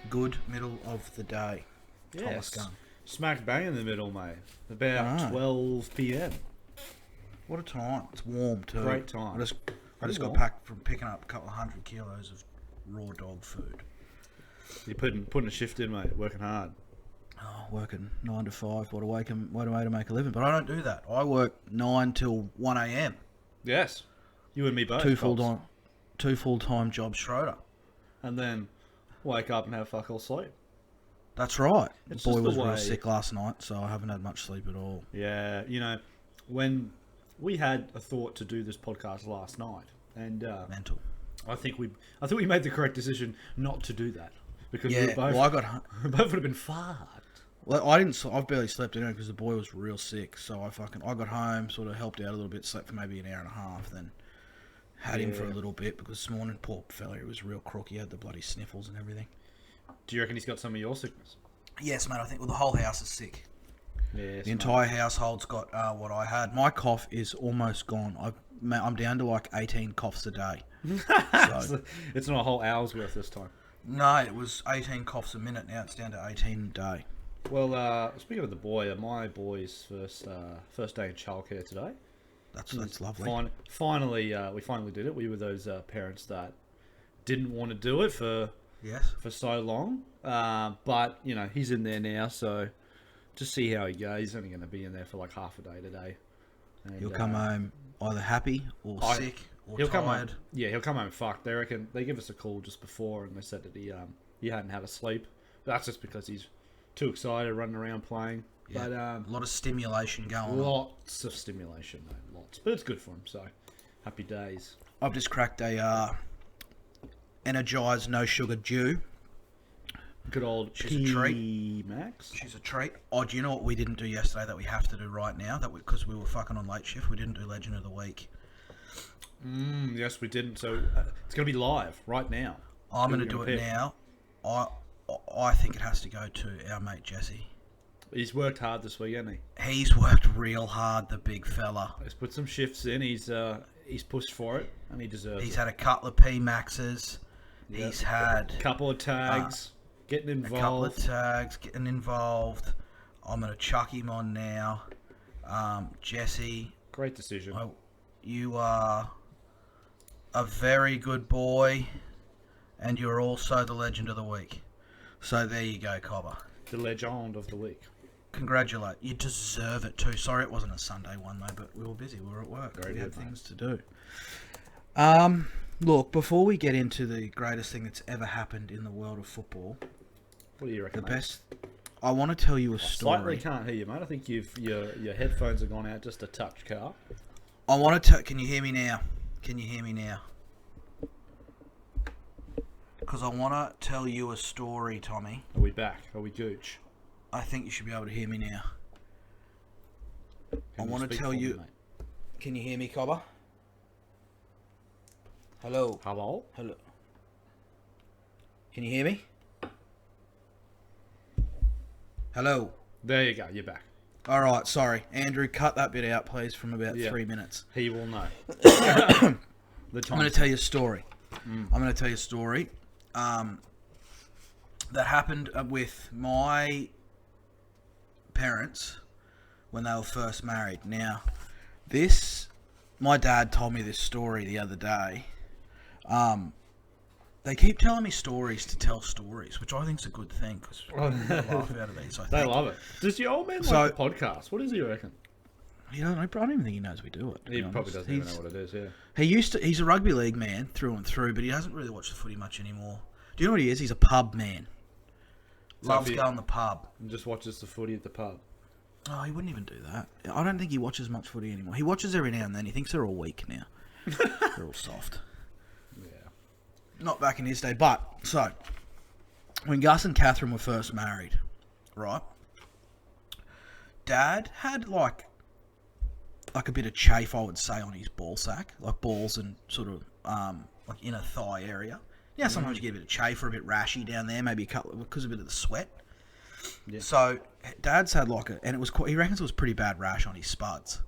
Good middle of the day. Thomas Yes. Gunn. Smack bang in the middle, mate. About 12 p.m. What a time. It's warm too. Great time. I just got warm. packed from picking up a couple of 100 kilos of raw dog food. You're putting a shift in, mate. Working hard. Oh, working 9 to 5. What a way to make a living. But I don't do that. I work 9 till 1 a.m. Yes. You and me both. Two Pops. full-time jobs, Schroeder. And then wake up and have fuck all sleep. That's right. It's The boy just the was real way- sick last night, so I haven't had much sleep at all. Yeah, when we had a thought to do this podcast last night, and Mental. I think we made the correct decision not to do that because we Yeah, were both, well, I got... we both would have been fucked. Well, I've barely slept anyway because the boy was real sick. So I got home, sort of helped out a little bit, slept for maybe an hour and a half, then had him for a little bit because this morning, poor fella, he was real crook. He had the bloody sniffles and everything. Do you reckon he's got some of your sickness? Yes, mate. I think the whole house is sick. Yes, The entire household's got what I had. My cough is almost gone. I'm down to like 18 coughs a day. So, it's not a whole hour's worth this time. no, it was 18 coughs a minute. Now it's down to 18 a day. Well, speaking of the boy, my boy's first day in childcare today. That's lovely. Finally, we finally did it. We were those parents that didn't want to do it for so long, but he's in there now, so just see how he goes. He's only going to be in there for like half a day today. And, He'll come home either happy or sick or he'll tired. come home. Yeah, he'll come home fucked. They reckon they give us a call just before, and they said that he hadn't had a sleep. But that's just because he's too excited, running around playing. Yeah, But a lot of stimulation going on. lots of stimulation, mate, lots. But it's good for him. So happy days. I've just cracked a Energized no sugar dew. Good old She's a treat. Max. She's a treat. Oh, do you know what we didn't do yesterday that we have to do right now? Because we were fucking on late shift, we didn't do Legend of the Week. Yes, we didn't. So it's going to be live right now. I'm going to do it now. I think it has to go to our mate Jesse. He's worked hard this week, hasn't he? He's worked real hard, the big fella. He's put some shifts in. He's pushed for it, and he deserves He's it. had a couple of P-Maxes. Yep. He's had Couple of tags, getting involved. a couple of tags, getting involved. I'm going to chuck him on now. Jesse, Great decision. you are a very good boy, and you're also the Legend of the Week. So there you go, Cobber. The legend of the week. Congratulate. You deserve it too. Sorry it wasn't a Sunday one, mate, but we were busy. We were at work. Very we had good, things to do. Look, before we get into the greatest thing that's ever happened in the world of football, What do you reckon? the mate? best... I want to tell you a Slightly story. can't hear you, mate. I think your headphones have gone out just a touch, Carl. I want to... Can you hear me now? Can you hear me now? Because I want to tell you a story, Tommy. Are we back? Are we gooch? I think you should be able to hear me now. Can I you want to speak tell for me, you... mate? Can you hear me, Cobber? Hello? Hello? Hello? Can you hear me? Hello? There you go. You're back. All right, sorry. Andrew, cut that bit out, please, from about Yeah. 3 minutes. He will know. I'm going to tell you a story. I'm going to tell you a story that happened with my parents when they were first married. Now, my dad told me this story the other day. They keep telling me stories to tell stories, which I think is a good thing because we laugh out of these. They love it. Does your old man like the podcast? What does he reckon? I don't even think he knows we do it. He probably doesn't even know what it is, yeah. He's a rugby league man through and through, but he doesn't really watch the footy much anymore. Do you know what he is? He's a pub man. Loves going to the pub. And just watches the footy at the pub. Oh, he wouldn't even do that. I don't think he watches much footy anymore. He watches every now and then. He thinks they're all weak now. They're all soft. Yeah. Not back in his day. But, so, when Gus and Catherine were first married, right, Dad had like a bit of chafe, I would say, on his ball sack. Like balls and sort of like inner thigh area. Yeah, sometimes you get a bit of chafe or a bit rashy down there, maybe because of a bit of the sweat. Yeah. So Dad's had and it was he reckons it was pretty bad rash on his spuds.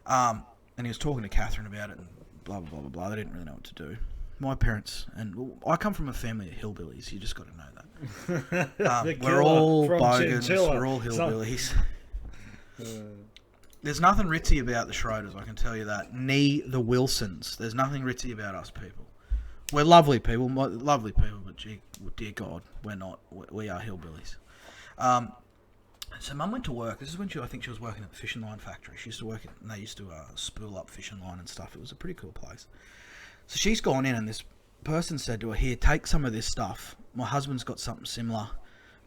And he was talking to Catherine about it and blah blah blah blah blah. They didn't really know what to do. my parents, and I come from a family of hillbillies. You just got to know that. We're all all bogans. We're all hillbillies. There's nothing ritzy about the Schroders, I can tell you that. Ni the Wilsons. There's nothing ritzy about us people. We're lovely people, but dear God, we're not. We are hillbillies. So Mum went to work. This is when I think she was working at the fishing line factory. She used to work and they used to spool up fishing line and stuff. It was a pretty cool place. So she's gone in and this person said to her, here, take some of this stuff. My husband's got something similar.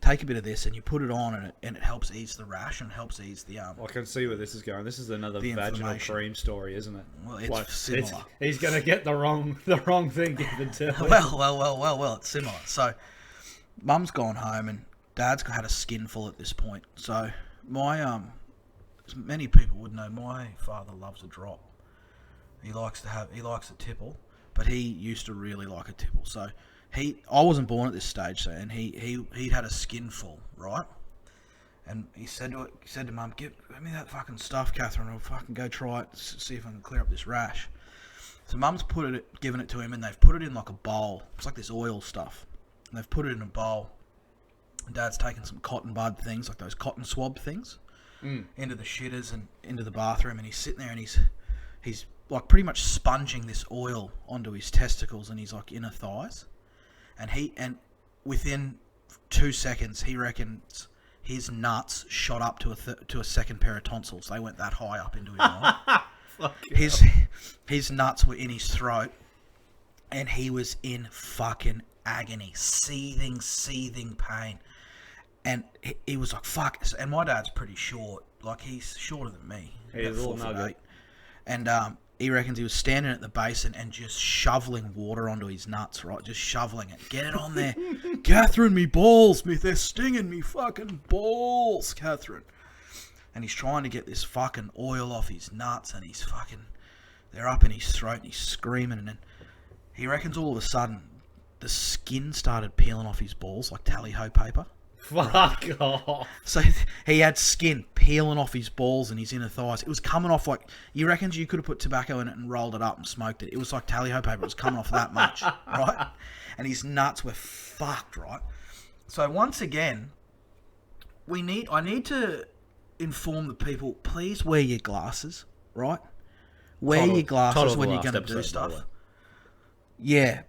Take a bit of this and you put it on and it helps ease the rash and helps ease the... I can see where this is going. This is another vaginal cream story, isn't it? Well, it's similar. He's going to get the wrong thing given to him. Well, it's similar. So Mum's gone home and Dad's had a skinful at this point. So as many people would know, my father loves a drop. He likes a tipple, but he used to really like a tipple. So I wasn't born at this stage, and he'd had a skinful, right? And he said to Mum, give me that fucking stuff, Catherine. I'll fucking go try it, see if I can clear up this rash. So Mum's given it to him, and they've put it in like a bowl. It's like this oil stuff, and they've put it in a bowl. And Dad's taken some cotton bud things, like those cotton swab things, into the shitters and into the bathroom, and he's sitting there and he's like pretty much sponging this oil onto his testicles and his like inner thighs, and within 2 seconds he reckons his nuts shot up to a second pair of tonsils. They went that high up into his mouth. His nuts were in his throat, and he was in fucking agony, seething pain. And he was like, fuck. And my dad's pretty short. Like, he's shorter than me. He's a little nugget. And he reckons he was standing at the basin and just shoveling water onto his nuts, right? Just shoveling it. Get it on there. Catherine, me balls. They're stinging me fucking balls, Catherine. And he's trying to get this fucking oil off his nuts, and they're up in his throat, and he's screaming. And then he reckons all of a sudden the skin started peeling off his balls like tally-ho paper. Fuck off. So he had skin peeling off his balls and his inner thighs. It was coming off like, you reckon you could have put tobacco in it and rolled it up and smoked it. It was like tally-ho paper. It was coming off that much, right? And his nuts were fucked, right? So once again, I need to inform the people, please wear your glasses, right? Wear your glasses when you're going to do stuff. Yeah,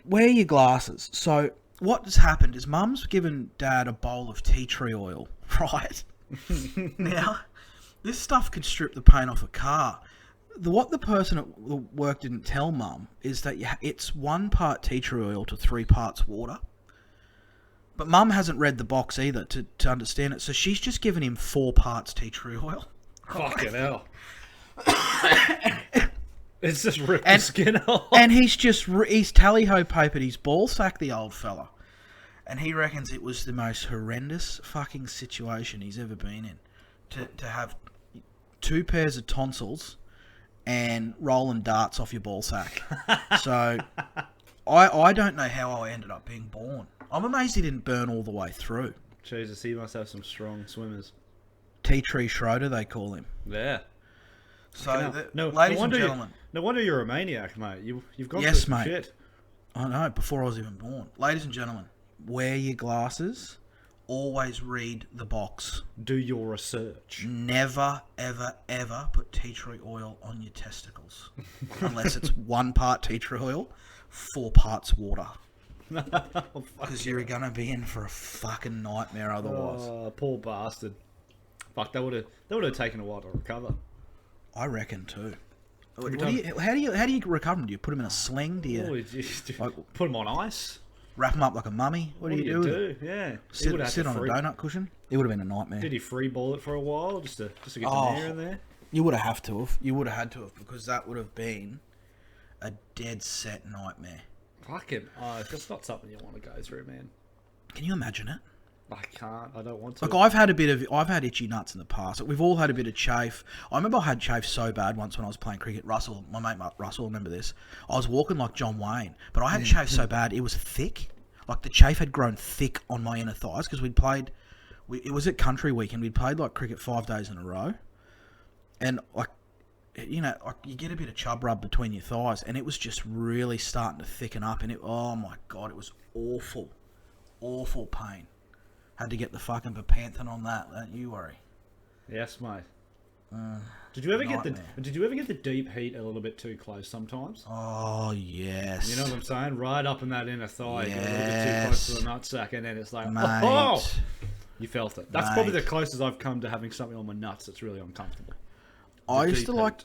wear your glasses. So what has happened is Mum's given Dad a bowl of tea tree oil, right? Now, this stuff can strip the paint off a car. What the person at work didn't tell Mum is that it's 1 part tea tree oil to 3 parts water. But Mum hasn't read the box either to understand it, so she's just given him 4 parts tea tree oil. Fucking hell. It's just ripped the skin off. And he's tally-ho papered his ball sack, the old fella. And he reckons it was the most horrendous fucking situation he's ever been in. To have 2 pairs of tonsils and rolling darts off your ball sack. So, I don't know how I ended up being born. I'm amazed he didn't burn all the way through. Jesus, he must have some strong swimmers. Tea Tree Schroeder, they call him. Yeah. So, ladies and gentlemen... No wonder you're a maniac, mate. You've gone through some shit. I know, before I was even born. Ladies and gentlemen, wear your glasses. Always read the box. Do your research. Never, ever, ever put tea tree oil on your testicles. Unless it's 1 part tea tree oil, 4 parts water. Because you're going to be in for a fucking nightmare otherwise. Oh, poor bastard. Fuck, that would have taken a while to recover. I reckon too. How do you recover them? Do you put them in a sling? Do you put them on ice? Wrap them up like a mummy? What do you do? Yeah. Sit on a donut cushion? It would have been a nightmare. Did he free ball it for a while just to get some air in there? You would have had to have. You would have had to have, because that would have been a dead set nightmare. Fucking, it's not something you want to go through, man. Can you imagine it? I can't. I don't want to. Like, I've had itchy nuts in the past. We've all had a bit of chafe. I remember I had chafe so bad once when I was playing cricket. Russell, my mate Russell, remember this? I was walking like John Wayne, but I had chafe so bad it was thick. Like, the chafe had grown thick on my inner thighs because we'd played. It was at country week and we'd played like cricket 5 days in a row, and like you know, like you get a bit of chub rub between your thighs, and it was just really starting to thicken up, and oh my God, it was awful. Awful pain. Had to get the fucking Bepanthen on that, don't you worry. Yes, mate. Did you ever nightmare. get the deep heat a little bit too close sometimes? Oh, yes. You know what I'm saying? Right up in that inner thigh, you get a little bit too Yes. close to the nutsack, and then it's like, Mate. oh! You felt it. That's probably the Mate. closest I've come to having something on my nuts that's really uncomfortable. I The used to deep like...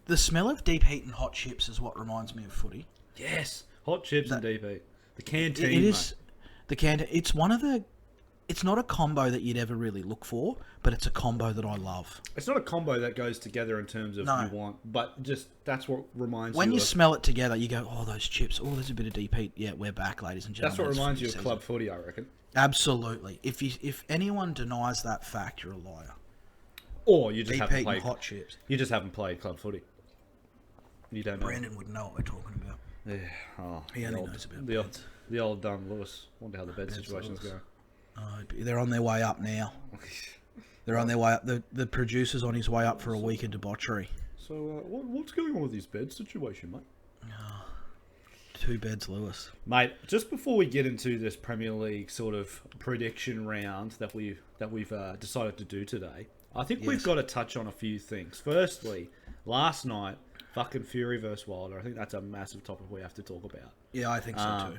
The smell of deep heat and hot chips is what reminds me of footy. Yes, hot chips and deep heat. The canteen, It is... mate. The canteen... It's one of the... It's not a combo that you'd ever really look for, but it's a combo that I love. It's not a combo that goes together in terms of No. you want, but just that's what reminds When you you of... smell it together, you go, oh, those chips. Oh, there's a bit of deep heat. Yeah, we're back, ladies and That's gentlemen. what reminds you It's of footy club footy, I reckon. season. Absolutely. If anyone denies that fact, you're a liar. Or you just Deep haven't heat played and hot chips. You just haven't played club footy. You don't know. Brandon would know what we're talking about. Yeah. Oh, He only knows about the old, beds. the old Lewis. Wonder how the bed situation's Lewis. going. Oh, they're on their way up now. They're on their way up. The producer's on his way up for a week of debauchery. So, what's going on with this bed situation, mate? 2 beds, Lewis. Mate, just before we get into this Premier League sort of prediction round that we've decided to do today, I think we've got to touch on a few things. Firstly, last night, fucking Fury versus Wilder. I think that's a massive topic we have to talk about. Yeah, I think so too.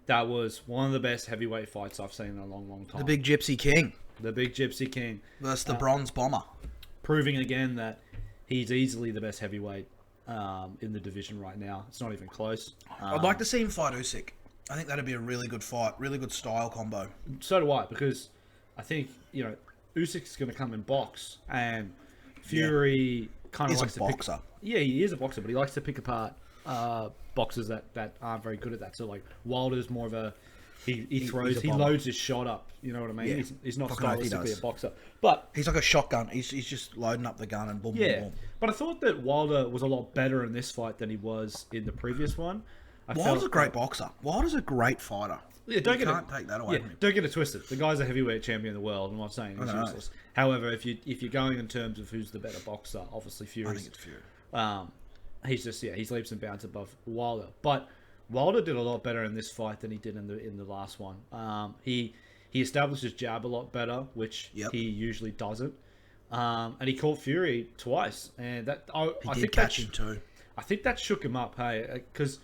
That was one of the best heavyweight fights I've seen in a long, long time. The Big Gypsy King The Big Gypsy King. versus the Bronze Bomber. Proving again that he's easily the best heavyweight in the division right now. It's not even close. I'd like to see him fight Usyk. I think that'd be a really good fight, really good style combo. So do I, because I think, Usyk's going to come in box, and Fury kind of He's likes a to boxer. Yeah, he is a boxer, but he likes to pick apart boxers that aren't very good at that. So, like, Wilder's more of a... He throws... he's a He bomber. loads his shot up, you know what I mean? Yeah. He's not Fucking oath he stylistically does. a boxer. But... He's like a shotgun. He's just loading up the gun and boom, boom, Yeah, boom. but I thought that Wilder was a lot better in this fight than he was in the previous one. Wilder's a great boxer. Wilder's a great fighter. Yeah, You can't take that away Yeah, from him. don't get it twisted. The guy's a heavyweight champion of the world. I'm not saying he's I know. useless. However, if you're going in terms of who's the better boxer, obviously I Fury's. think it's Fury. He's just he's leaps and bounds above Wilder. But Wilder did a lot better in this fight than he did in the last one. He established his jab a lot better, which he usually doesn't. And he caught Fury twice, and I He did think catch him too. I think that shook him up, hey, because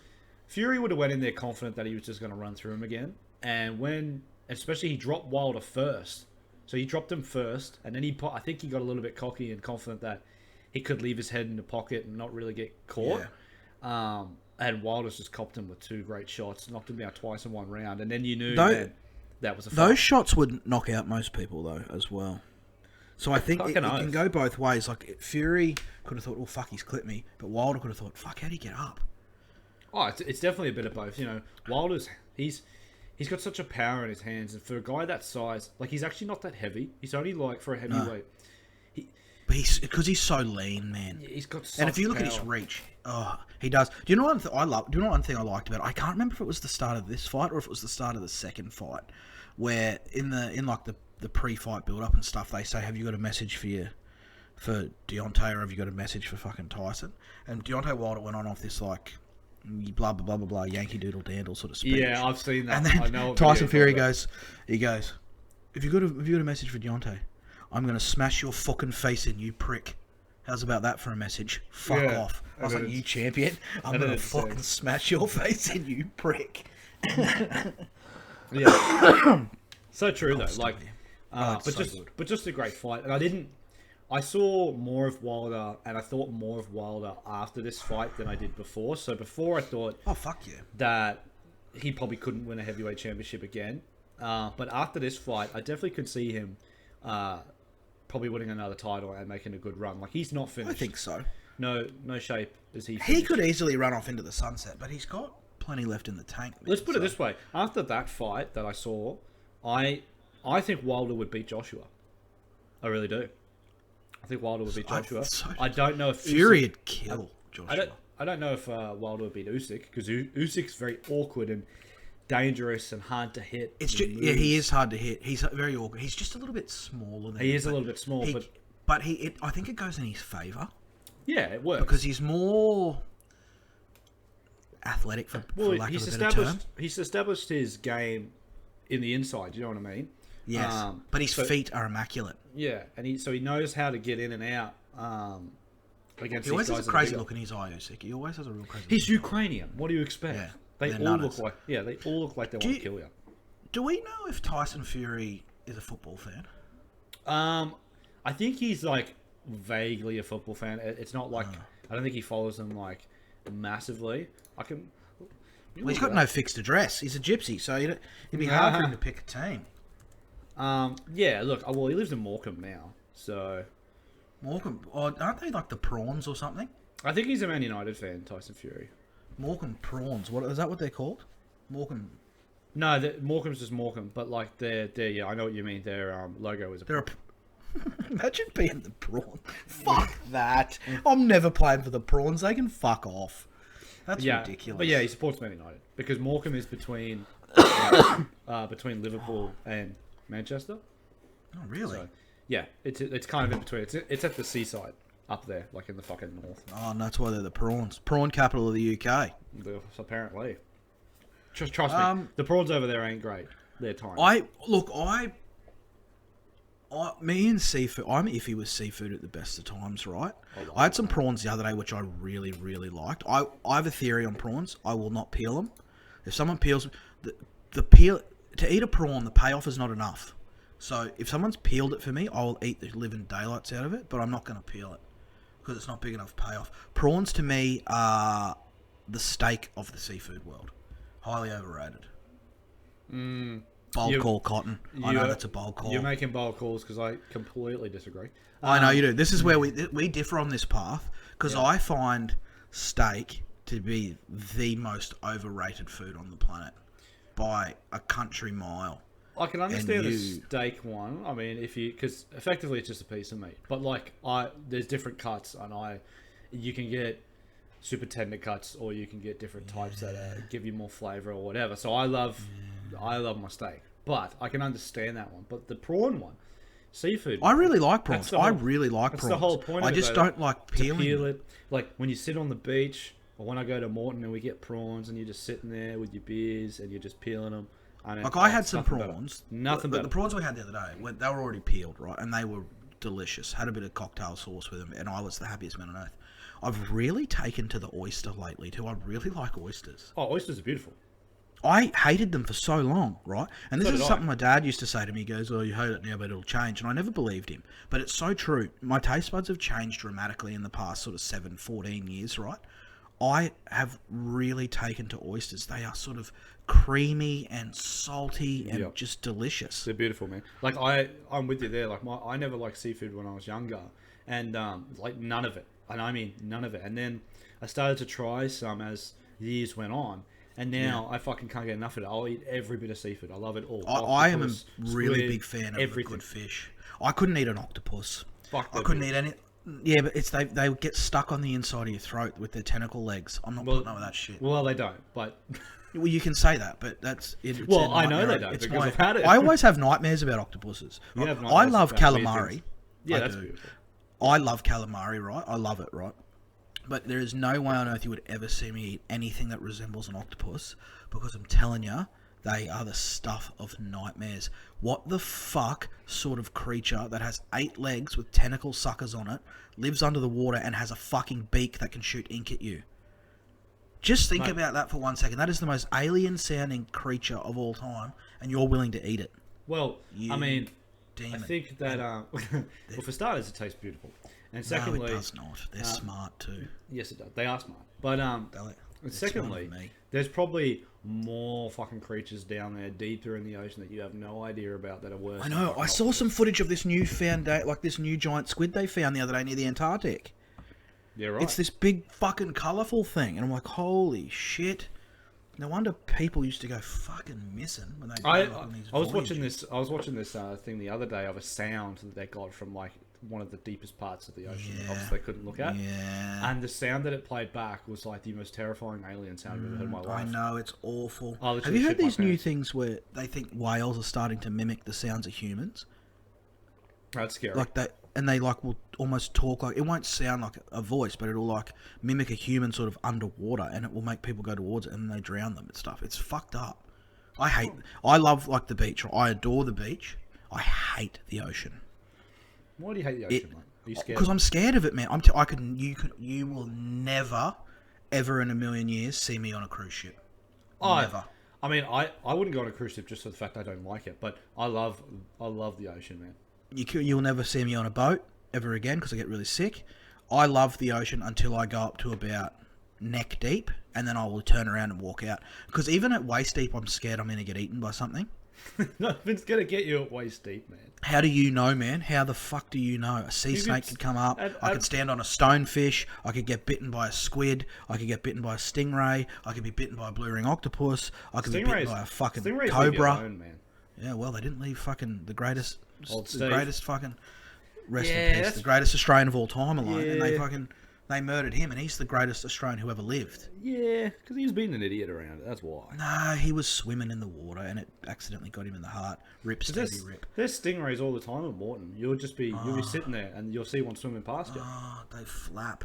Fury would have went in there confident that he was just going to run through him again. And especially he dropped Wilder first, so he dropped him first, and then I think he got a little bit cocky and confident that he could leave his head in the pocket and not really get caught. Yeah. And Wilder's just copped him with 2 great shots, knocked him down twice in 1 round, and then you knew that was a fight. Those shots would knock out most people though, as well. So I think it can go both ways. Like Fury could have thought, "Oh fuck, he's clipped me," but Wilder could have thought, "Fuck, how'd he get up?" Oh, it's definitely a bit of both. Wilder's he's got such a power in his hands, and for a guy that size, like he's actually not that heavy. He's only like for a heavyweight. But because he's so lean, man. He's got such And if you look at his power. reach, he does. Do you know one thing I love? Do you know one thing I liked about it? I can't remember if it was the start of this fight or if it was the start of the second fight, where in like the pre-fight build-up and stuff, they say, "Have you got a message for Deontay, or have you got a message for fucking Tyson?" And Deontay Wilder went on off this like blah blah blah blah blah Yankee Doodle Dandle sort of speech. Yeah, I've seen that. And then I know what Tyson video Fury you're he goes, "Have you got a message for Deontay? I'm going to smash your fucking face in, you prick. How's about that for a message? Fuck off." I was like, "You champion, I'm going to fucking smash your face in, you prick." Yeah. So true though. Like, it's but just a great fight. And I saw more of Wilder, and I thought more of Wilder after this fight than I did before. So before I thought, oh fuck yeah, that he probably couldn't win a heavyweight championship again. But after this fight, I definitely could see him probably winning another title and making a good run. Like, he's not finished. I think so. No shape is he. He Finished. could easily run off into the sunset, but he's got plenty left in the tank. Man, Let's put it this way: after that fight that I saw, I think Wilder would beat Joshua. I really do. I think Wilder would beat Joshua. I don't know if Fury would kill Joshua. I don't know if Wilder would beat Usyk, because Usyk's very awkward and dangerous and hard to hit. It's just, he is hard to hit. He's very awkward. He's just a little bit smaller than he is a little bit small, I think it goes in his favour. Yeah, it works. Because he's more athletic, for lack of a better term. He's established his game in the inside, you know what I mean? Yes, but his feet are immaculate. Yeah, and he knows how to get in and out against He always these guys. has a crazy look in his eye, Usyk. He always has a real crazy look. He's Ukrainian. What do you expect? Yeah, they they're all nutters. look like they all look like they want to kill you. Do we know if Tyson Fury is a football fan? I think he's like vaguely a football fan. It's not like I don't think he follows them like massively. Well, he's got no fixed address. He's a gypsy, so it'd be hard for him to pick a team. Yeah, look, well, he lives in Morecambe now, so... Morecambe? Oh, aren't they like the Prawns or something? I think he's a Man United fan, Tyson Fury. Morecambe Prawns. What is that? What they're called? Morecambe. No, Morecambe's just Morecambe, but like they're yeah, I know what you mean. Their logo is a. They're Imagine being the Prawn. Fuck that. I'm never playing for the Prawns. They can fuck off. That's ridiculous. But yeah, he supports Man United because Morecambe is between between Liverpool and Manchester. Oh, really? So, yeah, it's kind of in between. It's at the seaside up there, like in the fucking north. Oh, and that's why they're the Prawns. Prawn capital of the UK. Apparently. Trust me, the prawns over there ain't great. They're tiny. Me and seafood, I'm iffy with seafood at the best of times, right? I had some prawns the other day, which I really, really liked. I have a theory on prawns. I will not peel them. If someone peels... The peel... To eat a prawn, the payoff is not enough. So, if someone's peeled it for me, I will eat the living daylights out of it, but I'm not going to peel it. Because it's not big enough payoff. Prawns, to me, are the steak of the seafood world. Highly overrated. Bold call, Cotton. I know that's a bold call. You're making bold calls because I completely disagree. I know you do. This is where we differ on this path because I find steak to be the most overrated food on the planet by a country mile. I can understand the steak one. I mean, because effectively it's just a piece of meat, but like there's different cuts, and you can get super tender cuts, or you can get different types that give you more flavor or whatever. So I love my steak, but I can understand that one. But the prawn one, seafood. I really like prawns. I really like prawns. That's the whole point. I just don't like peeling. Peel it. Like when you sit on the beach, or when I go to Morton and we get prawns, and you're just sitting there with your beers and you're just peeling them. I had some prawns. Nothing better. The prawns we had the other day, they were already peeled, right? And they were delicious. Had a bit of cocktail sauce with them, and I was the happiest man on earth. I've really taken to the oyster lately too. I really like oysters. Oh, oysters are beautiful. I hated them for so long, right? And this is something my dad used to say to me. He goes, "Oh, you hate it now, but it'll change." And I never believed him. But it's so true. My taste buds have changed dramatically in the past sort of 14 years, right? I have really taken to oysters. They are sort of creamy and salty and just delicious. They're beautiful, man. Like I'm with you there. Like I never liked seafood when I was younger, and like none of it. And I mean none of it. And then I started to try some as years went on, and now I fucking can't get enough of it. I'll eat every bit of seafood. I love it all. I am a really big fan of good fish. I couldn't eat an octopus. I couldn't eat any. Yeah, but they get stuck on the inside of your throat with their tentacle legs. I'm not putting up with that shit. Well, they don't, but... Well, you can say that, but that's... I know they don't, because I've had it. I always have nightmares about octopuses. I love calamari. Yeah, that's beautiful. I love calamari, right? I love it, right? But there is no way on earth you would ever see me eat anything that resembles an octopus, because I'm telling you, they are the stuff of nightmares. What the fuck sort of creature that has 8 legs with tentacle suckers on it, lives under the water, and has a fucking beak that can shoot ink at you? Just think about that for 1 second. That is the most alien-sounding creature of all time, and you're willing to eat it. Well, I mean, demon. I think that, well, for starters, it tastes beautiful. And secondly... No, it does not. They're smart, too. Yes, it does. They are smart. But, secondly, there's probably more fucking creatures down there deeper in the ocean that you have no idea about that are worse. I know. I saw some footage of this new this new giant squid they found the other day near the Antarctic. Yeah, right. It's this big fucking colourful thing, and I'm like, holy shit! No wonder people used to go fucking missing when they. I was watching this thing the other day of a sound that they got from like one of the deepest parts of the ocean. Obviously, they couldn't look at. Yeah. And the sound that it played back was like the most terrifying alien sound I've ever heard in my life. I know, it's awful. Have you heard these new things where they think whales are starting to mimic the sounds of humans? That's scary. Like and they like will almost talk like, it won't sound like a voice, but it'll like mimic a human sort of underwater, and it will make people go towards it, and they drown them and stuff. It's fucked up. I love like the beach. I adore the beach. I hate the ocean. Why do you hate the ocean, mate? Are you scared? Because I'm scared of it, man. You will never, ever in a million years see me on a cruise ship. Never. I mean, I wouldn't go on a cruise ship just for the fact I don't like it, but I love the ocean, man. You'll never see me on a boat ever again because I get really sick. I love the ocean until I go up to about neck deep, and then I will turn around and walk out. Because even at waist deep, I'm scared I'm going to get eaten by something. Nothing's going to get you at waist deep, man. How do you know, man? How the fuck do you know? A sea snake could come up. I could stand on a stonefish. I could get bitten by a squid. I could get bitten by a stingray. I could be bitten by a blue ring octopus. I could be bitten by a fucking cobra. Alone, man. Yeah, well, they didn't leave fucking the greatest fucking rest Yeah, in peace, the greatest Australian of all time alone, and they murdered him, and he's the greatest Australian who ever lived. Yeah, because he was being an idiot around it. That's why. No, he was swimming in the water, and it accidentally got him in the heart. Rip, Stevie, rip. There's stingrays all the time at Morton. You'll be sitting there, and you'll see one swimming past you. Oh, they flap.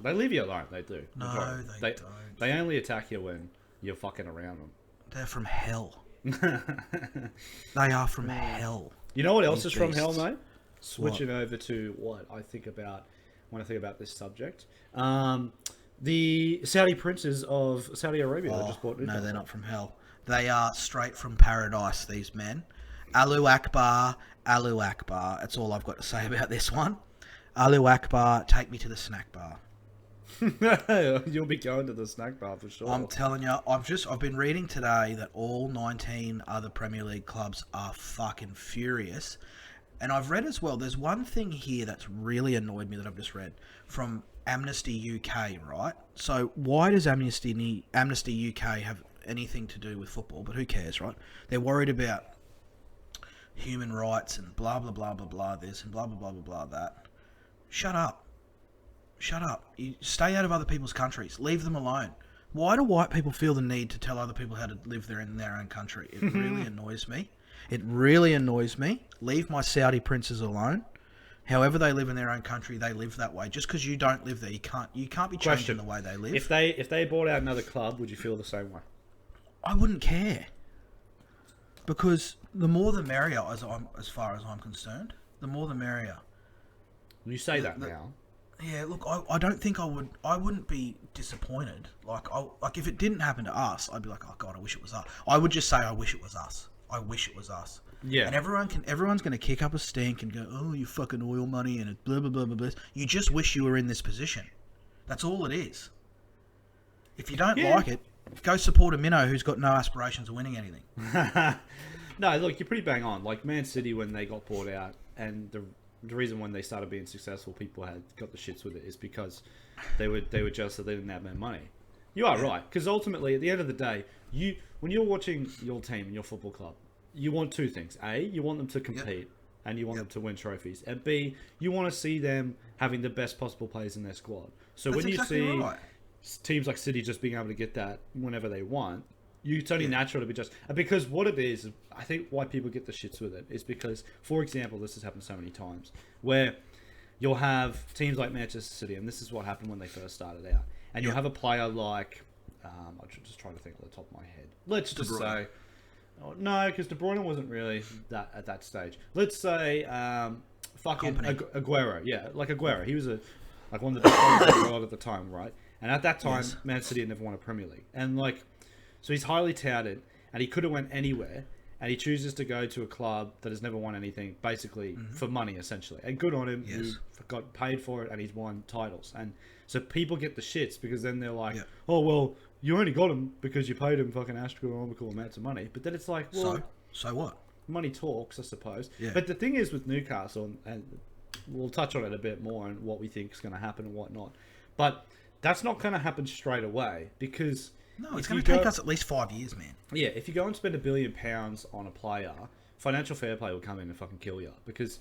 They leave you alone. They do. No, they don't. They only attack you when you're fucking around them. They're from hell. They are from hell. You know what else is from hell, mate? Switching over to what I think about when I think about this subject. The Saudi princes of Saudi Arabia that just bought Newcastle. No, they're not from hell. They are straight from paradise, these men. Allahu Akbar, Allahu Akbar. That's all I've got to say about this one. Allahu Akbar, take me to the snack bar. You'll be going to the snack bar for sure. I'm telling you, I've been reading today that all 19 other Premier League clubs are fucking furious. And I've read as well, there's one thing here that's really annoyed me that I've just read from Amnesty UK, right? So why does Amnesty UK have anything to do with football? But who cares, right? They're worried about human rights and blah, blah, blah, blah, blah, this and blah, blah, blah, blah, blah, that. Shut up. Shut up. You stay out of other people's countries. Leave them alone. Why do white people feel the need to tell other people how to live there in their own country? It really annoys me. It really annoys me. Leave my Saudi princes alone. However they live in their own country, they live that way. Just because you don't live there, you can't be changing the way they live. If they bought out another club, would you feel the same way? I wouldn't care. Because the more the merrier, as far as I'm concerned. The more the merrier. You say that now. Yeah, look, I don't think I would. I wouldn't be disappointed. Like if it didn't happen to us, I'd be like, oh god, I wish it was us. I would just say, I wish it was us. I wish it was us. Yeah. And everyone's going to kick up a stink and go, oh, you fucking oil money and blah blah blah blah blah. You just wish you were in this position. That's all it is. If you don't like it, go support a minnow who's got no aspirations of winning anything. No, look, you're pretty bang on. Like Man City when they got bought out, and the reason when they started being successful, people had got the shits with it, is because they were jealous that they didn't have their money. You are right, because ultimately, at the end of the day, when you're watching your team and your football club, you want two things: A, you want them to compete, and you want them to win trophies, and B, you want to see them having the best possible players in their squad. So when you see teams like City just being able to get that whenever they want, it's only natural to be just... Because what it is, I think why people get the shits with it is because, for example, this has happened so many times, where you'll have teams like Manchester City, and this is what happened when they first started out, and you'll have a player like... I'm just trying to think off the top of my head. Let's just say... Oh, no, because De Bruyne wasn't really that at that stage. Let's say fucking Aguero. Yeah, like Aguero. He was one of the best players in the world at the time, right? And at that time, Man City had never won a Premier League. And so he's highly touted, and he could have went anywhere, and he chooses to go to a club that has never won anything, basically for money, essentially. And good on him. Yes. He got paid for it, and he's won titles. And so people get the shits because then they're like, oh, well, you only got him because you paid him fucking astronomical amounts of money. But then it's like, well... So what? Money talks, I suppose. Yeah. But the thing is with Newcastle, and we'll touch on it a bit more and what we think is going to happen and whatnot. But that's not going to happen straight away because... No, it's going to take us at least 5 years, man. Yeah, if you go and spend £1 billion on a player, financial fair play will come in and fucking kill you because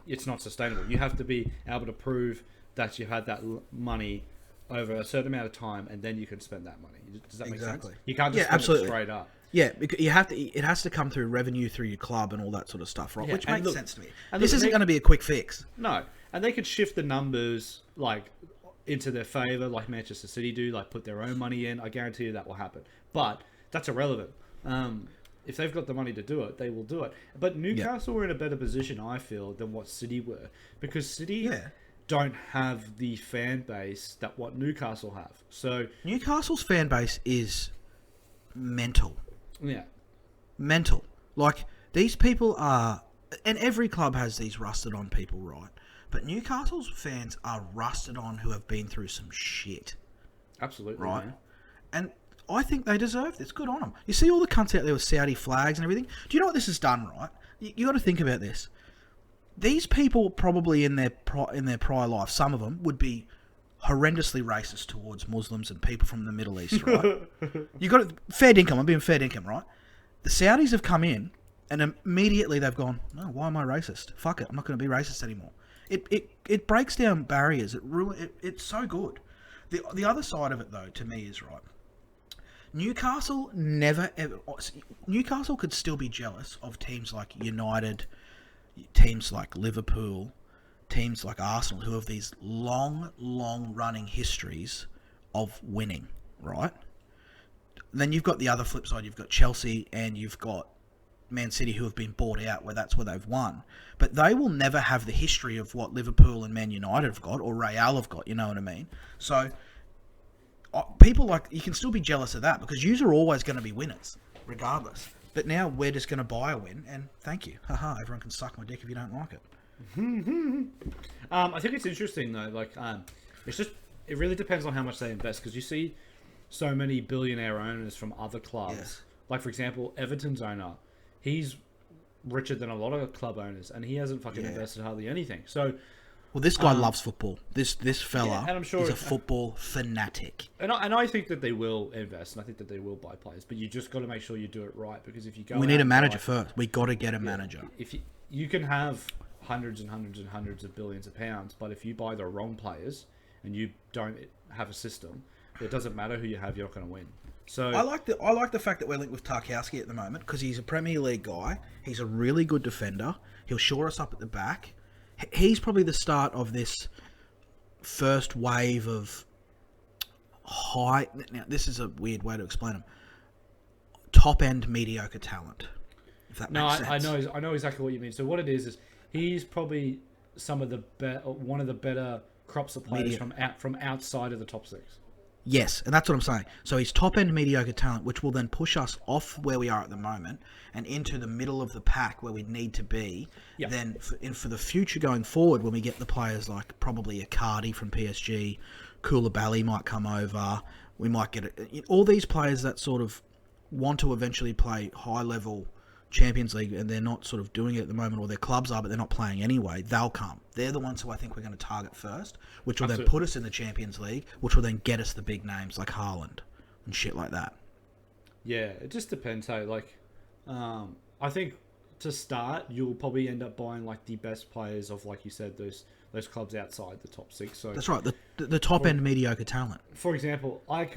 it's not sustainable. You have to be able to prove that you had that money over a certain amount of time, and then you can spend that money. Does that make sense? You can't just spend it straight up. Yeah, because you have to. It has to come through revenue through your club and all that sort of stuff, right? Yeah, Which and makes look- sense to me. and This look, isn't they- going to be a quick fix. No, and they could shift the numbers like into their favour, like Manchester City do, like put their own money in. I guarantee you that will happen. But that's irrelevant. If they've got the money to do it, they will do it. But Newcastle were in a better position, I feel, than what City were, because City don't have the fan base that what Newcastle have. So Newcastle's fan base is mental. yeah, Mental. Like, these people are... And every club has these rusted on people, right? But Newcastle's fans are rusted on who have been through some shit. absolutely. Right? Man. And I think they deserve this. Good on them. You see all the cunts out there with Saudi flags and everything? Do you know what this has done, right? You got to think about this. These people probably in their prior life, some of them, would be horrendously racist towards Muslims and people from the Middle East, right? You got fair income. I'm being fair income, right? The Saudis have come in and immediately they've gone, no, why am I racist? Fuck it, I'm not going to be racist anymore. It breaks down barriers. It's so good. The other side of it, though, to me is right. Newcastle Newcastle could still be jealous of teams like United, teams like Liverpool, teams like Arsenal, who have these long running histories of winning, right? Then you've got the other flip side. You've got Chelsea and you've got Man City, who have been bought out, where that's where they've won. But they will never have the history of what Liverpool and Man United have got, or Real have got, you know what I mean? So people like, you can still be jealous of that, because yous are always going to be winners, regardless. But now we're just going to buy a win, and thank you. Haha, everyone can suck my dick if you don't like it. I think it's interesting though. Like, it's just, it really depends on how much they invest, because you see so many billionaire owners from other clubs. Yes. Like, for example, Everton's owner, he's richer than a lot of club owners, and he hasn't fucking invested hardly anything. So, well, this guy loves football. This fella yeah, and I'm sure is a football fanatic. and I think that they will invest, and I think that they will buy players, but you just got to make sure you do it right, because if you go, We need a manager first. We got to get a manager. If you can have hundreds and hundreds and hundreds of billions of pounds, but if you buy the wrong players and you don't have a system, it doesn't matter who you have, you're not going to win. So I like the fact that we're linked with Tarkowski at the moment, because he's a Premier League guy. He's a really good defender. He'll shore us up at the back. He's probably the start of this first wave of high... Now, this is a weird way to explain him. Top-end mediocre talent, if that makes sense. I know exactly what you mean. So what it is he's probably one of the better crops of players from outside of the top six. Yes, and that's what I'm saying. So he's top-end mediocre talent, which will then push us off where we are at the moment and into the middle of the pack where we need to be. Yep. Then for the future going forward, when we get the players like probably Icardi from PSG, Koulibaly might come over, we might get all these players that sort of want to eventually play high-level Champions League, and they're not sort of doing it at the moment, or their clubs are, but they're not playing anyway. They'll come. They're the ones who I think we're going to target first, which will then put us in the Champions League, which will then get us the big names like Haaland and shit like that. Yeah, it just depends. Hey, like, I think to start, you'll probably end up buying like the best players of, like you said, those clubs outside the top six. So that's right. The top end mediocre talent. For example, I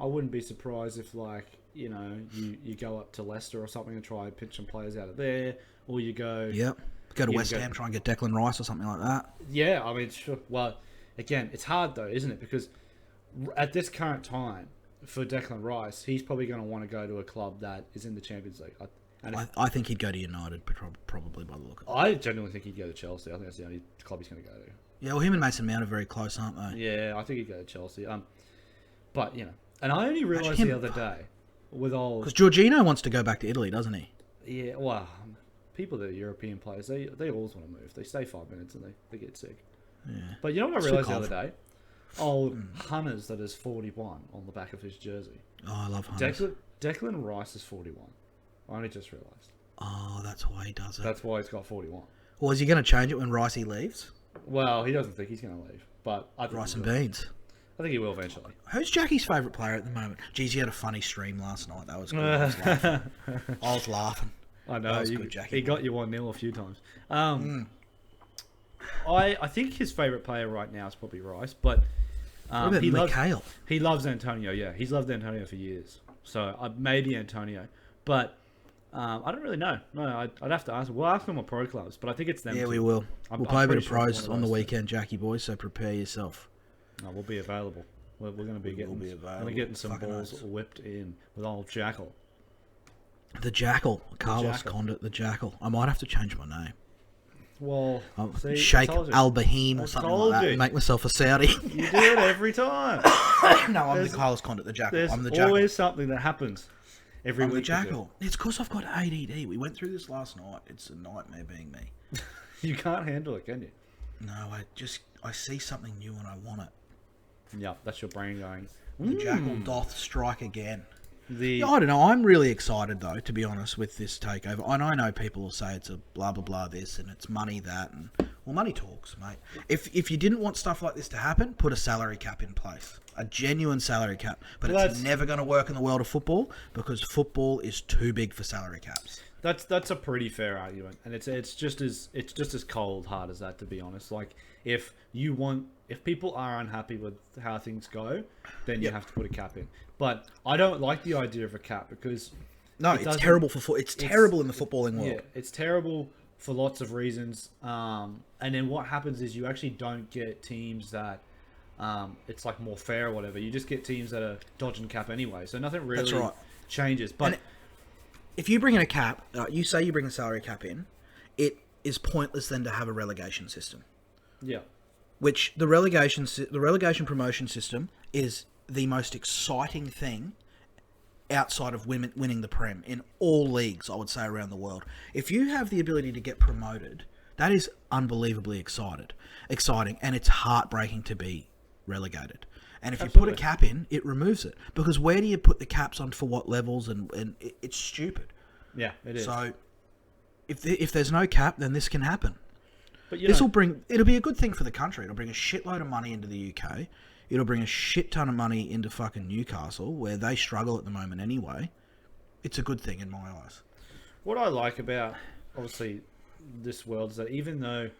wouldn't be surprised if, like, you know, you go up to Leicester or something and try and pitch some players out of there, or you go... Yep. Go to West Ham, try and get Declan Rice or something like that. Yeah, I mean, sure. Well, again, it's hard though, isn't it? Because at this current time, for Declan Rice, he's probably going to want to go to a club that is in the Champions League. I think he'd go to United, probably by the look of it. I genuinely think he'd go to Chelsea. I think that's the only club he's going to go to. Yeah, well, him and Mason Mount are very close, aren't they? Yeah, I think he'd go to Chelsea. But, you know, and I only realised the other day... Because Jorginho wants to go back to Italy, doesn't he? Yeah, well, people that are European players, they always want to move. They stay 5 minutes and they get sick. Yeah. But you know what I realised the other day? Hunters that is 41 on the back of his jersey. Oh, I love Hunters. Declan Rice is 41. I only just realised. Oh, that's why he does it. That's why he's got 41. Well, is he going to change it when Ricey leaves? Well, he doesn't think he's going to leave. But I think Rice and beans. I think he will eventually. Who's Jackie's favourite player at the moment? Geez, he had a funny stream last night. That was good. I was laughing. I know. Good, Jackie. He got you 1-0 a few times. I think his favourite player right now is probably Rice, but what about Mikhail? He loves Antonio. Yeah, he's loved Antonio for years. So maybe Antonio, But I don't really know. No, I'd have to ask. We'll ask them on pro clubs, but I think it's them. Yeah, too. we will. We'll play a bit of pretty sure it's pros one on the of those weekend, Jackie boys. So prepare yourself. things. No, we'll be available. We're going to be getting some Fucking balls oath. whipped in with old Jackal. The Jackal, Carlos Jackal. Condit, the Jackal. I might have to change my name. Well, see, Sheikh I told you. Al Bahim or I something told like that. you. And make myself a Saudi. You do it every time. No, I'm the Carlos Condit, the Jackal. There's I'm the Jackal. always something that happens every I'm week. the Jackal. It's because I've got ADD. We went through this last night. It's a nightmare being me. You can't handle it, can you? No, I see something new and I want it. Yeah, that's your brain going. The Jackal doth strike again. The Yeah, I don't know. I'm really excited though, to be honest, with this takeover. And I know people will say it's a blah blah blah this and it's money that and well, money talks, mate. If you didn't want stuff like this to happen, put a salary cap in place, a genuine salary cap. But Well, it's never going to work in the world of football because football is too big for salary caps. That's a pretty fair argument, and it's just as cold hard as that, to be honest. Like if people are unhappy with how things go, then you have to put a cap in. But I don't like the idea of a cap because it's terrible for It's terrible in the footballing world. Yeah, it's terrible for lots of reasons. And then what happens is you actually don't get teams that it's like more fair or whatever. You just get teams that are dodging cap anyway. So nothing really changes. But if you bring in a cap, you say you bring a salary cap in, it is pointless then to have a relegation system. Yeah. Which the relegation promotion system is the most exciting thing outside of winning the Prem in all leagues, I would say, around the world. If you have the ability to get promoted, that is unbelievably exciting, and it's heartbreaking to be relegated. And if you put a cap in, it removes it. Because where do you put the caps on for what levels? And it's stupid. Yeah, it is. So if there's no cap, then this can happen. But It'll be a good thing for the country. It'll bring a shitload of money into the UK. It'll bring a shit ton of money into fucking Newcastle, where they struggle at the moment anyway. It's a good thing in my eyes. What I like about, obviously, this world is that even though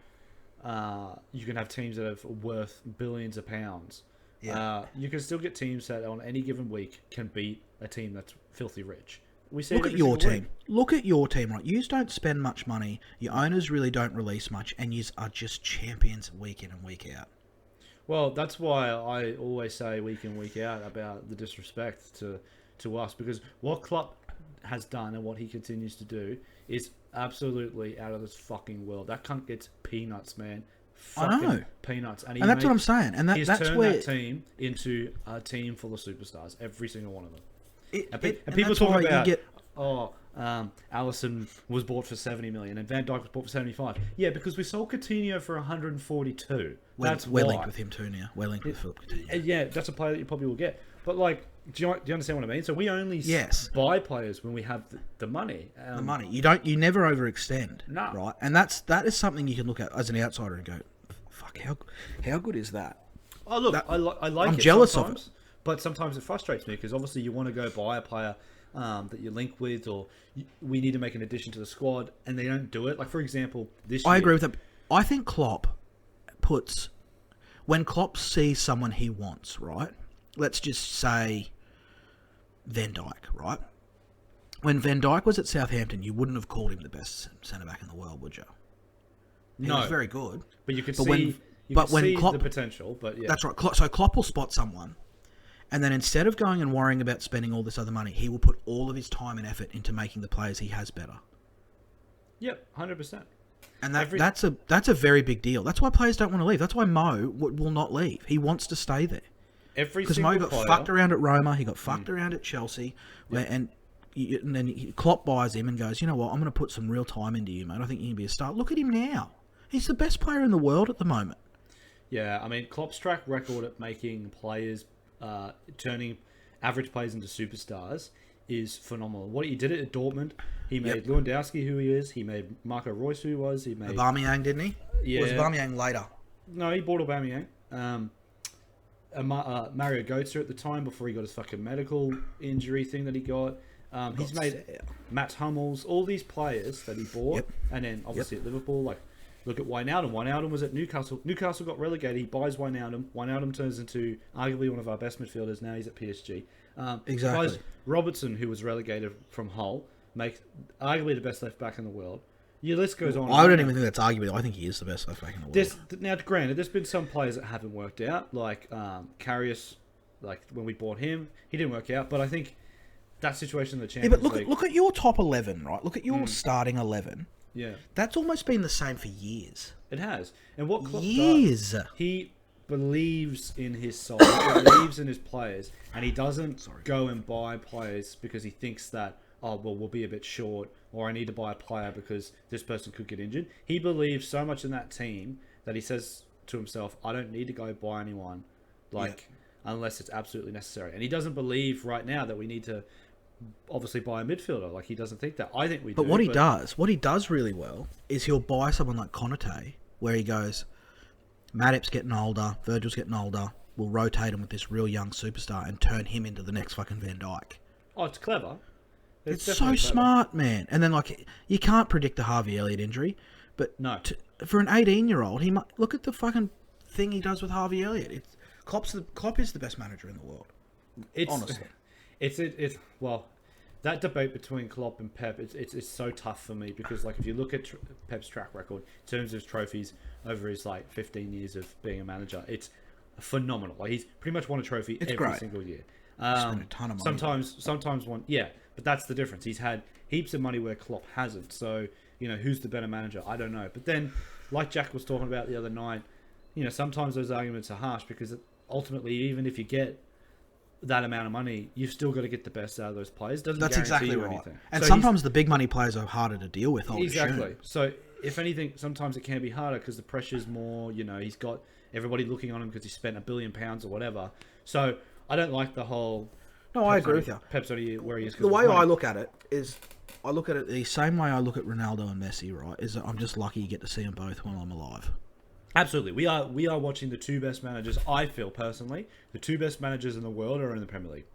you can have teams that are worth billions of pounds, you can still get teams that on any given week can beat a team that's filthy rich. Look at your team. Look at your team, right? You don't spend much money. Your owners really don't release much, and you are just champions week in and week out. Well, that's why I always say week in, week out about the disrespect to us, because what Klopp has done and what he continues to do is absolutely out of this fucking world. That cunt gets peanuts, man. I know. Peanuts. And that's what I'm saying. And he's that's turned where that team into a team full of superstars, every single one of them. And people talk about, get... Allison was bought for 70 million and Van Dijk was bought for 75. Yeah, because we sold Coutinho for 142. We're linked with him too now. We're linked with Philip Coutinho. Yeah, that's a player that you probably will get. But like, do you understand what I mean? So we only buy players when we have the money. The money. You never overextend. No. Right? And that is something you can look at as an outsider and go, fuck, how good is that? Oh, look, I like I'm it jealous sometimes, of it. But sometimes it frustrates me because obviously you want to go buy a player that you link with, or we need to make an addition to the squad, and they don't do it. Like, for example, this year... I agree with that. I think Klopp puts... When Klopp sees someone he wants, right? Let's just say Van Dijk, right? When Van Dijk was at Southampton, you wouldn't have called him the best centre-back in the world, would you? He was very good. But you could see the potential, but yeah. That's right. So Klopp will spot someone, and then instead of going and worrying about spending all this other money, he will put all of his time and effort into making the players he has better. Yep, 100%. And that's a very big deal. That's why players don't want to leave. That's why Mo will not leave. He wants to stay there. Because Mo got fucked around at Roma, he got fucked around at Chelsea, and then Klopp buys him and goes, you know what, I'm going to put some real time into you, mate. I think you can be a star. Look at him now. He's the best player in the world at the moment. Yeah, I mean, Klopp's track record at making players, turning average players into superstars is phenomenal. What he did it at Dortmund, he made Lewandowski who he is, he made Marco Reus who he was, he made... Aubameyang, didn't he? Yeah. Or was Aubameyang later? No, he bought Aubameyang. Mario Götze at the time, before he got his fucking medical injury thing that he got. He's made Matt Hummels, all these players that he bought, and then obviously at Liverpool, like, look at Wijnaldum. Wijnaldum was at Newcastle. Newcastle got relegated. He buys Wijnaldum. Wijnaldum turns into arguably one of our best midfielders. Now he's at PSG. Exactly. Buys Robertson, who was relegated from Hull. make arguably the best left back in the world. Your list goes on. I don't even think that's arguable. I think he is the best left back in the world. Now, granted, there's been some players that haven't worked out, like Karius. Like when we bought him, he didn't work out. But I think that situation in the Champions League. Look at your top 11, right? Look at your starting 11. Yeah, that's almost been the same for years. It has. And what Klopp does, he believes in his side, he believes in his players, and he doesn't go and buy players because he thinks that, we'll be a bit short, or I need to buy a player because this person could get injured. He believes so much in that team that he says to himself, I don't need to go buy anyone, unless it's absolutely necessary. And he doesn't believe right now that we need to obviously buy a midfielder. Like, he doesn't think that. I think we do. But what he does really well is he'll buy someone like Konate, where he goes, Matip's getting older, Virgil's getting older, we'll rotate him with this real young superstar and turn him into the next fucking Van Dijk. Oh, it's clever. It's so clever. Smart, man. And then, you can't predict the Harvey Elliott injury, but no. For an 18-year-old, he might look at the fucking thing he does with Harvey Elliott. Klopp is the best manager in the world. Honestly. It's that debate between Klopp and Pep, it's so tough for me because if you look at Pep's track record in terms of trophies over his 15 years of being a manager, it's phenomenal. He's pretty much won a trophy every single year. Spent a ton of money. Sometimes one, but that's the difference. He's had heaps of money where Klopp hasn't. So who's the better manager? I don't know. But then, like Jack was talking about the other night, sometimes those arguments are harsh because ultimately, even if you get that amount of money, you've still got to get the best out of those players. That's exactly right. Anything. And so sometimes the big money players are harder to deal with. Exactly. So if anything, sometimes it can be harder because the pressure's more. He's got everybody looking on him because he spent £1 billion or whatever. So I don't like the whole. No, I agree with you. Pep's only where he is. The way I look at it is, I look at it the same way I look at Ronaldo and Messi. Right? Is that I'm just lucky you get to see them both while I'm alive. Absolutely. We are watching the two best managers, I feel personally. The two best managers in the world are in the Premier League.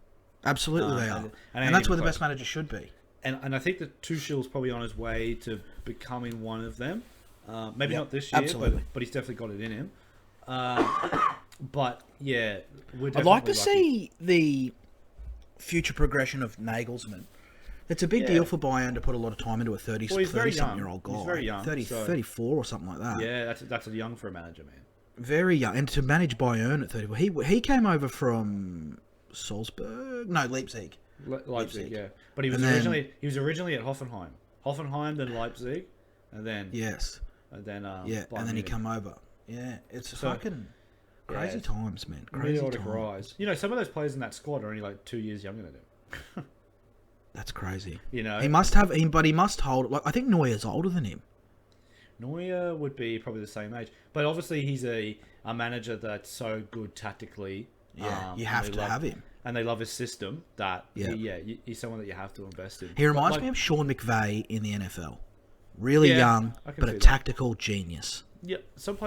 Absolutely they are. And that's where the best manager should be. And I think that Tuchel's probably on his way to becoming one of them. Maybe not this year, but he's definitely got it in him. But yeah, I'd like to see the future progression of Nagelsmann. It's a big deal for Bayern to put a lot of time into a 30-something-year-old guy. He's very young. 34 or something like that. Yeah, that's young for a manager, man. Very young. And to manage Bayern at 34. He came over from Salzburg? No, Leipzig. Leipzig, yeah. But he was originally at Hoffenheim. Hoffenheim, then Leipzig, and then... Yes. And then and then he come over. Yeah, it's fucking... Crazy times, man. Crazy times. Rise. Some of those players in that squad are only 2 years younger than him. That's crazy. He must have him, but he must hold. I think Neuer's older than him. Neuer would be probably the same age, but obviously he's a manager that's so good tactically. Yeah, you have to have him, and they love his system. That he's someone that you have to invest in. He reminds me of Sean McVay in the NFL. Really young, but a tactical genius. Yeah, some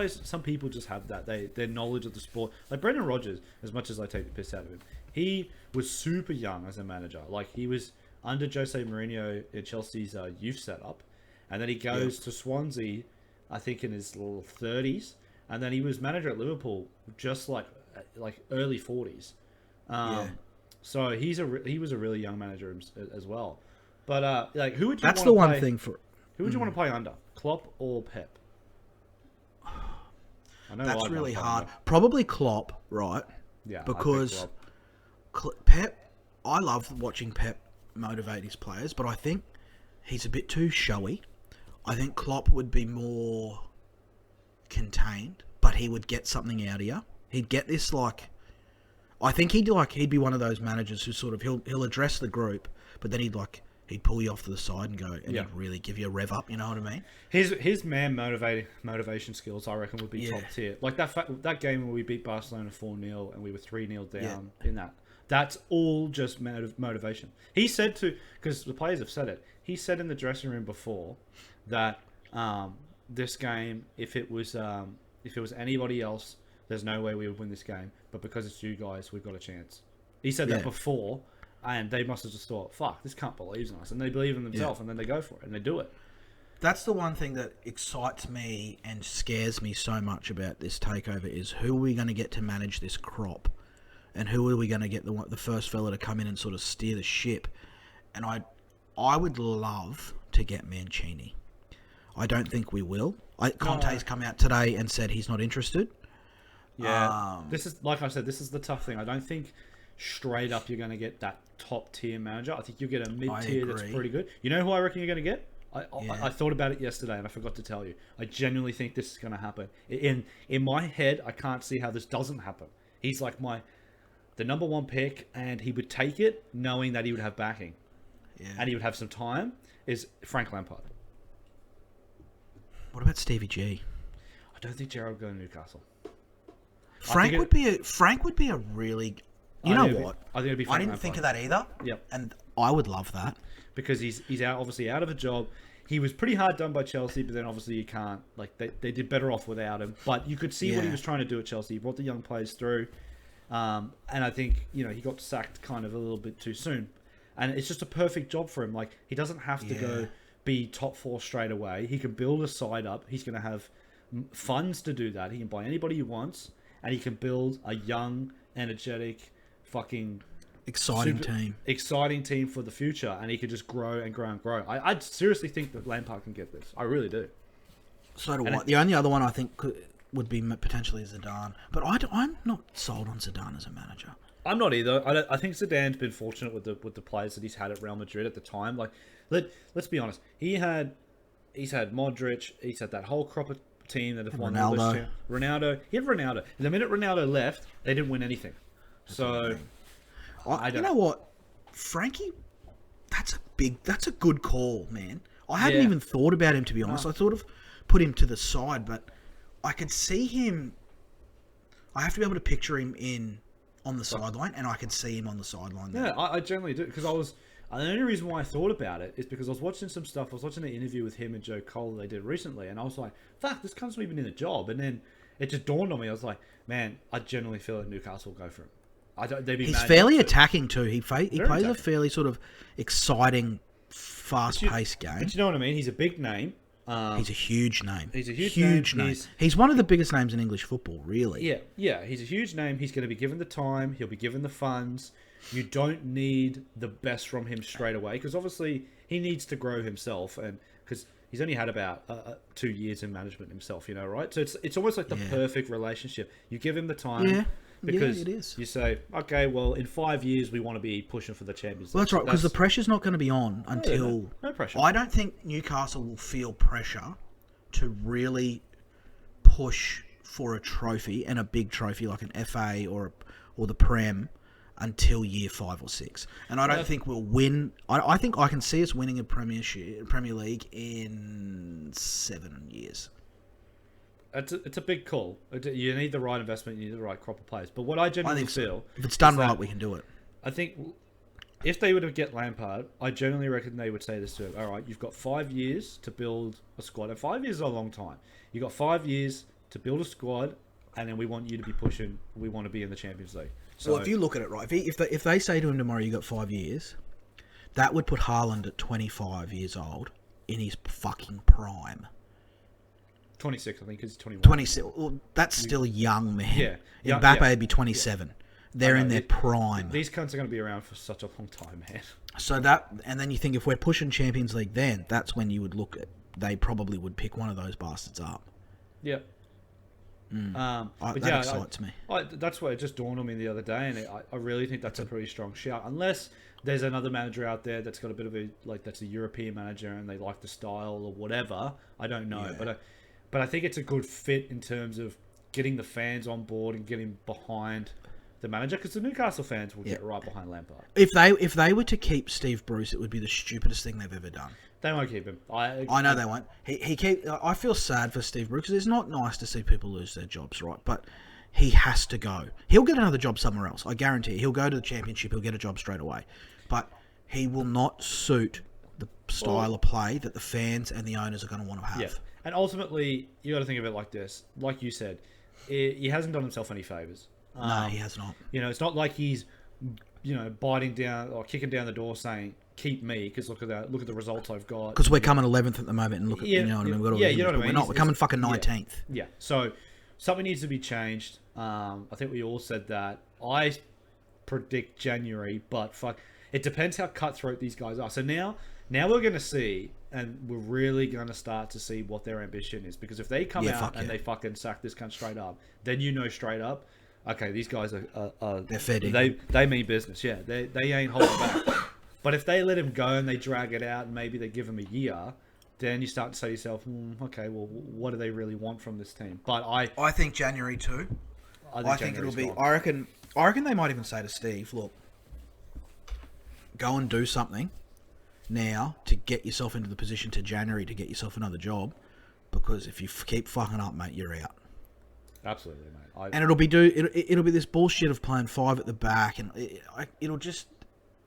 people just have that. Their knowledge of the sport. Like Brendan Rodgers, as much as I take the piss out of him, he was super young as a manager. He was under Jose Mourinho in Chelsea's youth setup, and then he goes to Swansea, I think in his 30s, and then he was manager at Liverpool just like early 40s. So he was a really young manager as well. But who would you? That's the one thing for. Who would you want to play under, Klopp or Pep? That's really hard. Probably Klopp, right? Yeah, because Pep. I love watching Pep motivate his players, but I think he's a bit too showy. I think Klopp would be more contained, but he would get something out of you. He'd get this I think he'd be one of those managers who sort of he'll address the group, but then he'd pull you off to the side and go and he'd really give you a rev up. You know what I mean? His man motivation skills, I reckon, would be top tier. Like that game where we beat Barcelona 4-0 and we were 3-0 down in that. That's all just motivation. He said because the players have said it. He said in the dressing room before that this game, if it was anybody else, there's no way we would win this game. But because it's you guys, we've got a chance. He said that before, and they must have just thought, "Fuck, this cunt believes in us," and they believe in themselves, and then they go for it and they do it. That's the one thing that excites me and scares me so much about this takeover is who are we going to get to manage this crop. And who are we going to get the first fella to come in and sort of steer the ship? And I would love to get Mancini. I don't think we will. Conte's come out today and said he's not interested. Yeah, this is like I said. This is the tough thing. I don't think straight up you're going to get that top tier manager. I think you'll get a mid tier that's pretty good. You know who I reckon you're going to get? I thought about it yesterday and I forgot to tell you. I genuinely think this is going to happen. In my head, I can't see how this doesn't happen. He's like the number one pick, and he would take it knowing that he would have backing, and he would have some time. Is Frank Lampard? What about Stevie G? I don't think Gerald would go to Newcastle. Frank would be a really. You know what? I think it'd be. Frank I didn't Lampard. think of that either. Yep. And I would love that because he's obviously out of a job. He was pretty hard done by Chelsea, but then obviously you can't. Like they did better off without him. But you could see what he was trying to do at Chelsea. He brought the young players through, and I think he got sacked kind of a little bit too soon. And it's just a perfect job for him. Like he doesn't have to go be top 4 straight away. He can build a side up. He's going to have funds to do that. He can buy anybody he wants, and he can build a young, energetic, fucking exciting team for the future, and he could just grow and grow and grow. I seriously think that Lampard can get this. I really do. So do I. The only other one I think would be potentially Zidane, but I'm not sold on Zidane as a manager. I'm not either. I think Zidane's been fortunate with the players that he's had at Real Madrid at the time. Like, let's be honest. He's had Modric. He's had that whole crop of team that have won Ronaldo. Ronaldo. He had Ronaldo. The minute Ronaldo left, they didn't win anything. So I don't. You know what, Frankie? That's a good call, man. I hadn't even thought about him, to be honest. I sort of put him to the side, but I could see him. I have to be able to picture him on the sideline, and I can see him on the sideline there. Yeah, I generally do, because the only reason why I thought about it is because I was watching some stuff. I was watching an interview with him and Joe Cole they did recently, and I was like, fuck, this cunt's not even in a job. And then it just dawned on me. I was like, man, I generally feel like Newcastle will go for him. He's fairly attacking too. He plays a fairly sort of exciting, fast-paced game. But you know what I mean? He's a big name. He's a huge name. He's a huge name. He's one of the biggest names in English football, really. Yeah. He's a huge name. He's going to be given the time. He'll be given the funds. You don't need the best from him straight away, because obviously he needs to grow himself, and because he's only had about 2 years in management himself, right? So it's almost like the perfect relationship. You give him the time. Yeah. Because it is. You say, okay, well, in 5 years we want to be pushing for the Champions League. Well, that's right, because the pressure's not going to be on until... No pressure. I don't think Newcastle will feel pressure to really push for a trophy, and a big trophy like an FA or the Prem, until year 5 or 6. And I don't think we'll win... I think I can see us winning a Premier League in 7 years. It's a big call. You need the right investment. You need the right crop of players. But what I genuinely feel, if it's done right, we can do it. I think if they were to get Lampard, I generally reckon they would say this to him: all right, you've got 5 years to build a squad, and 5 years is a long time. You've got 5 years to build a squad, and then we want you to be pushing. We want to be in the Champions League. So well, if you look at it right, if they say to him tomorrow, you got 5 years, that would put Haaland at 25 years old in his fucking prime. 26, I think, because he's 21. 26. Well, that's still young, man. Yeah. Mbappe would be 27. They're in their prime. These cunts are going to be around for such a long time, man. So and then you think if we're pushing Champions League, then that's when you would look at. They probably would pick one of those bastards up. Yeah. That excites me. That's what it just dawned on me the other day, and I really think that's a pretty strong shout. Unless there's another manager out there that's got a bit of that's a European manager and they like the style or whatever. I don't know, but I think it's a good fit in terms of getting the fans on board and getting behind the manager, because the Newcastle fans will get right behind Lampard. If they were to keep Steve Bruce, it would be the stupidest thing they've ever done. They won't keep him. I know they won't. I feel sad for Steve Bruce, because it's not nice to see people lose their jobs, right? But he has to go. He'll get another job somewhere else. I guarantee. He'll go to the Championship. He'll get a job straight away. But he will not suit the style of play that the fans and the owners are going to want to have. Yeah. And ultimately, you got to think of it like this. Like you said, he hasn't done himself any favors. No, he has not. It's not like he's, biting down or kicking down the door saying, "Keep me," because look at the results I've got. Because we're coming 11th at the moment, and look at you know what I mean. We've got all you know what I mean. We're not. We're coming fucking 19th. Yeah. So something needs to be changed. I think we all said that. I predict January, but fuck, it depends how cutthroat these guys are. So now Now we're going to see, and we're really going to start to see what their ambition is. Because if they come out and they fucking sack this cunt straight up, then you know straight up, okay, these guys are they're fed in. They mean business. Yeah, they ain't holding back. But if they let him go and they drag it out and maybe they give him a year, then you start to say to yourself, okay, well, what do they really want from this team? But I think January too. I think it'll be. I reckon they might even say to Steve, look, go and do something now to get yourself into the position to January to get yourself another job, because if you keep fucking up, mate, you're out. Absolutely, mate. And it'll be this bullshit of playing 5 at the back, and it'll just,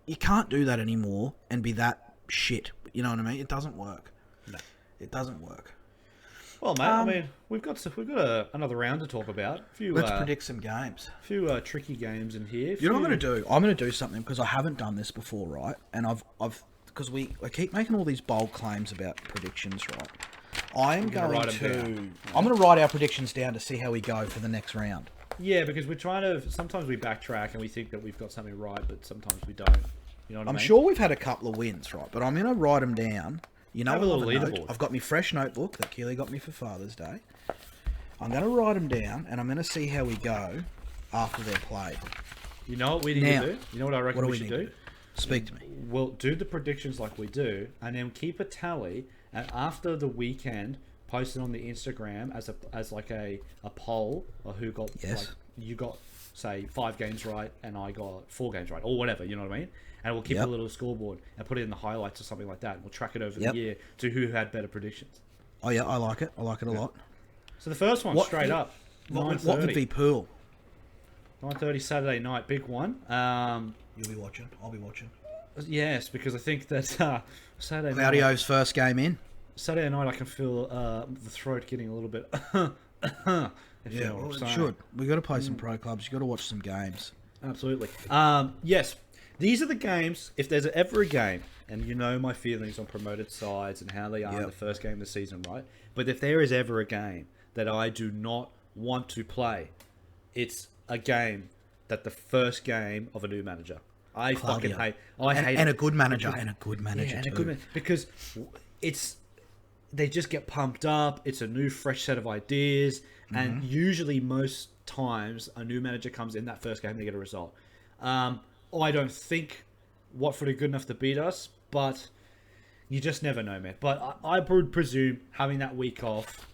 you can't do that anymore and be that shit. You know what I mean? It doesn't work. No, it doesn't work. Well, mate, I mean, we've got another round to talk about. Let's predict some games. A few tricky games in here. You know what I'm going to do? I'm going to do something because I haven't done this before, right? And because I keep making all these bold claims about predictions, right? I'm going to write our predictions down to see how we go for the next round. Yeah, because we're trying to. Sometimes we backtrack and we think that we've got something right, but sometimes we don't. You know what I mean? I'm sure we've had a couple of wins, right? But I'm going to write them down. You know, have a little leaderboard. I've got my fresh notebook that Keely got me for Father's Day. I'm going to write them down, and I'm going to see how we go after they're played. You know what we need to do? You know what I reckon we should do? Speak to me. We'll do the predictions like we do, and then keep a tally. And after the weekend, post it on the Instagram as like a poll of who got. Yes. Like, you got, say, 5 games right, and I got 4 games right, or whatever. You know what I mean? And we'll keep a little scoreboard and put it in the highlights or something like that. And we'll track it over the year to who had better predictions. Oh yeah, I like it. I like it a lot. So the first one, straight up, 9:30. What would be Pool? 9:30 Saturday night, big one. You'll be watching. I'll be watching. Yes, because I think that Saturday night. Claudio's first game in. Saturday night, I can feel the throat getting a little bit. Yeah, well, it should. We got to play some pro clubs. You got to watch some games. Absolutely. Yes. These are the games, if there's ever a game, and you know my feelings on promoted sides and how they are in the first game of the season, right? But if there is ever a game that I do not want to play, it's a game that the first game of a new manager. I fucking hate. I hate and it. A good manager. And a good manager, and a good manager. Because they just get pumped up. It's a new, fresh set of ideas. And usually, most times, a new manager comes in that first game, they get a result. I don't think Watford are good enough to beat us, but you just never know, man. But I would presume having that week off,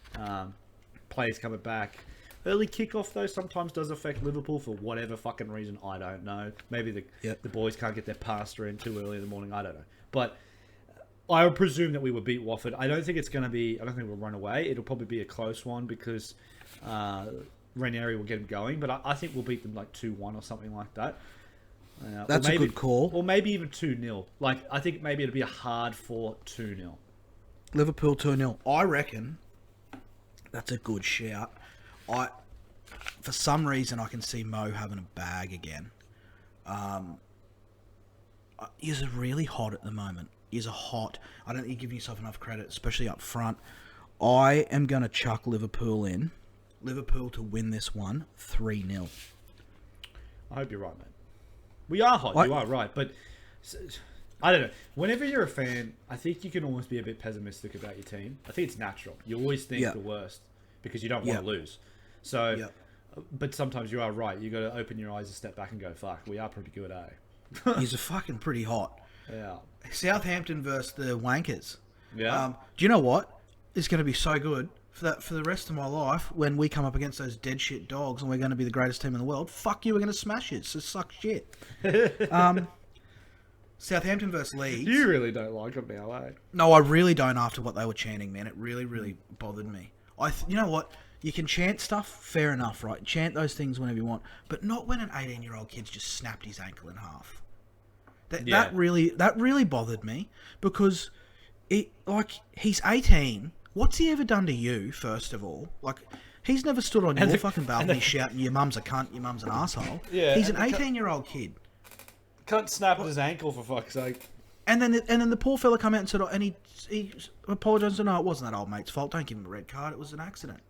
players coming back. Early kickoff, though, sometimes does affect Liverpool for whatever fucking reason. I don't know. Maybe the boys can't get their pasta in too early in the morning. I don't know. But I would presume that we would beat Watford. I don't think it's going to be... I don't think we'll run away. It'll probably be a close one because Ranieri will get them going. But I think we'll beat them like 2-1 or something like that. That's a good call. Or maybe even 2-0. Like, I think maybe it'll be a hard-fought 2-0. Liverpool 2-0. I reckon that's a good shout. For some reason, I can see Mo having a bag again. He's really hot at the moment. He's hot. I don't think you give yourself enough credit, especially up front. I am going to chuck Liverpool in. Liverpool to win this one 3-0. I hope you're right, mate. We are hot. You are right. But I don't know. Whenever you're a fan, I think you can almost be a bit pessimistic about your team. I think it's natural. You always think the worst because you don't want to lose. So, but sometimes you are right. You got to open your eyes and step back and go, fuck, we are pretty good, eh? He's a fucking pretty hot. Yeah. Southampton versus the Wankers. Yeah. Do you know what? It's going to be so good for the rest of my life when we come up against those dead shit dogs and we're going to be the greatest team in the world. Fuck you, we're going to smash it. So suck shit. Southampton versus Leeds. You really don't like them now, eh? No, I really don't after what they were chanting, man. It really, really bothered me. You know what? You can chant stuff, fair enough, right? Chant those things whenever you want, but not when an 18-year-old kid's just snapped his ankle in half. That really bothered me because he's 18. What's he ever done to you, first of all? Like, he's never stood on your fucking balcony shouting, your mum's a cunt, your mum's an asshole. Yeah, he's an 18-year-old kid. Can't snap his ankle, for fuck's sake. And then the poor fella come out and said, and he apologised and no, it wasn't that old mate's fault. Don't give him a red card. It was an accident.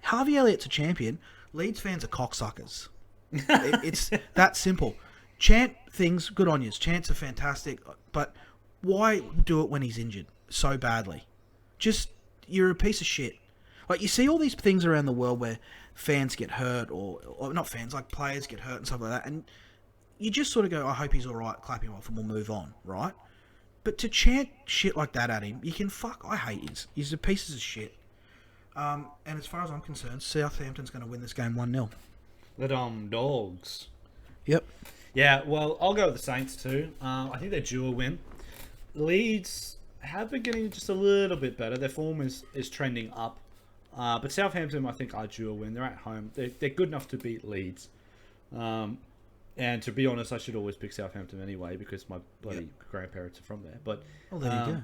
Harvey Elliott's a champion. Leeds fans are cocksuckers. It's that simple. Chant things, good on yous. Chants are fantastic, but Why do it when he's injured so badly? Just, you're a piece of shit. Like, you see all these things around the world where fans get hurt, or not fans, like players get hurt and stuff like that, and you just sort of go, I hope he's alright, clap him off and we'll move on, right? But to chant shit like that at him, you can fuck, I hate him. He's a piece of shit. And as far as I'm concerned, Southampton's going to win this game 1-0. The Dogs. Yep. Yeah, well, I'll go with the Saints too. I think they're due a win. Leeds have been getting just a little bit better. Their form is trending up. But Southampton, I think, are due a win. They're at home. They're good enough to beat Leeds. And to be honest, I should always pick Southampton anyway because my bloody grandparents are from there. But there you go.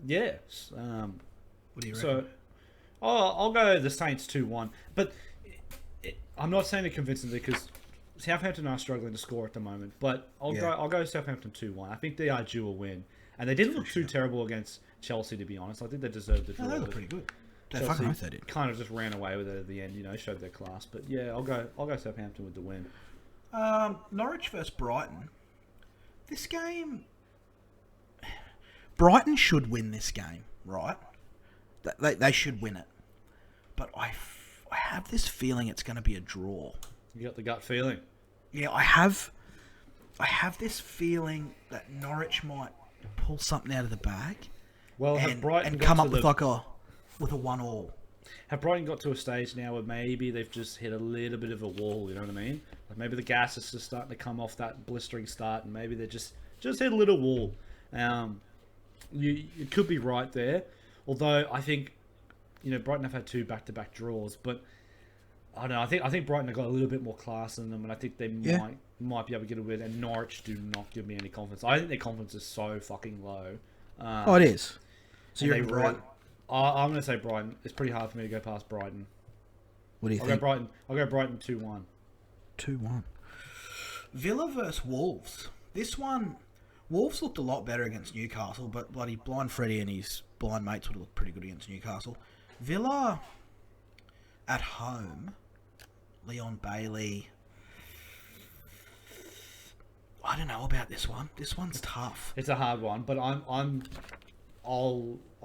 Yes. What do you reckon? So, I'll go the Saints 2-1. But I'm not saying it convincingly because Southampton are struggling to score at the moment. But I'll go Southampton 2-1. I think they are due a win. And they didn't look too terrible against Chelsea, to be honest. I think they deserved the draw. They look pretty good. They Chelsea fucking oath they did. Kind of just ran away with it at the end, showed their class. But yeah, I'll go Southampton with the win. Norwich versus Brighton. This game, Brighton should win this game, right? They should win it. But I have this feeling it's going to be a draw. You got the gut feeling? Yeah, I have this feeling that Norwich might pull something out of the bag. Well, and come up with a 1-1. Have Brighton got to a stage now where maybe they've just hit a little bit of a wall, you know what I mean? Like maybe the gas is just starting to come off that blistering start and maybe they just hit a little wall. You could be right there. Although I think, Brighton have had 2 back-to-back draws, but I don't know. I think Brighton have got a little bit more class in them and I think they might be able to get a win, and Norwich do not give me any confidence. I think their confidence is so fucking low. It is. So you're Brighton? I'm going to say Brighton. It's pretty hard for me to go past Brighton. What do you think? I'll go Brighton 2-1. 2-1. Villa versus Wolves. This one, Wolves looked a lot better against Newcastle, but bloody blind Freddie and his blind mates would have looked pretty good against Newcastle. Villa at home, Leon Bailey. I don't know about this one. This one's tough. It's a hard one, but I'll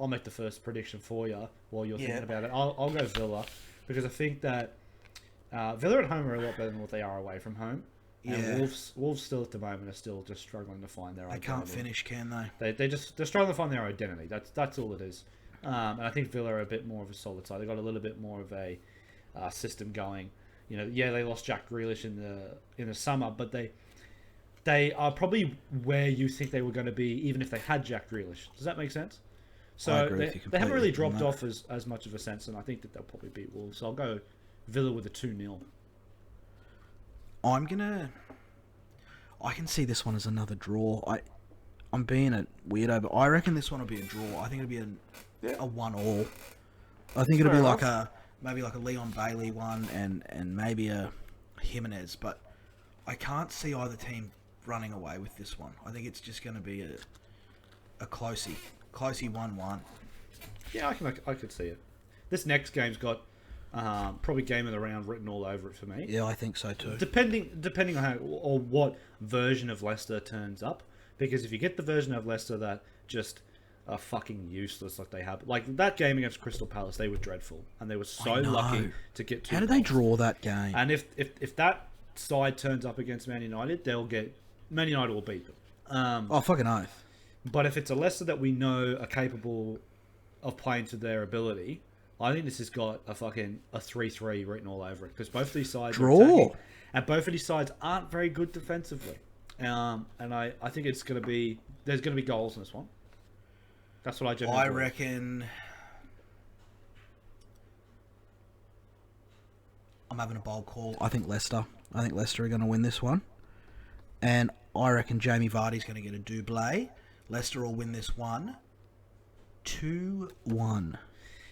make the first prediction for you while you're thinking about it. I'll go Villa because I think that Villa at home are a lot better than what they are away from home. And Wolves still at the moment are still just struggling to find their identity. They can't finish, can they? They're struggling to find their identity. That's all it is. And I think Villa are a bit more of a solid side. They got a little bit more of a system going. They lost Jack Grealish in the summer, but they are probably where you think they were going to be, even if they had Jack Grealish. Does that make sense? So they haven't really dropped off as much of a sense, and I think that they'll probably beat Wolves. So I'll go Villa with a 2-0. I can see this one as another draw. I'm being a weirdo, but I reckon this one will be a draw. I think it'll be a 1-1. I think it'll be like maybe like a Leon Bailey one and maybe a Jimenez, but I can't see either team running away with this one. I think it's just going to be a closey 1-1. Yeah, I could see it. This next game's got probably game of the round written all over it for me. Yeah, I think so too. Depending on how or what version of Leicester turns up, because if you get the version of Leicester that just are fucking useless like they have, like that game against Crystal Palace, they were dreadful and they were so lucky to get 2 How did they draw that game? And if that side turns up against Man United, Man United will beat them. Fucking oath. But if it's a Leicester that we know are capable of playing to their ability, I think this has got a 3-3 written all over it because both of these sides are attacking, and both of these sides aren't very good defensively. And I think there's going to be goals in this one. That's what I generally believe. Reckon I'm having a bold call. I think Leicester are going to win this one. And I reckon Jamie Vardy's going to get a doublé. Leicester will win this one 2-1.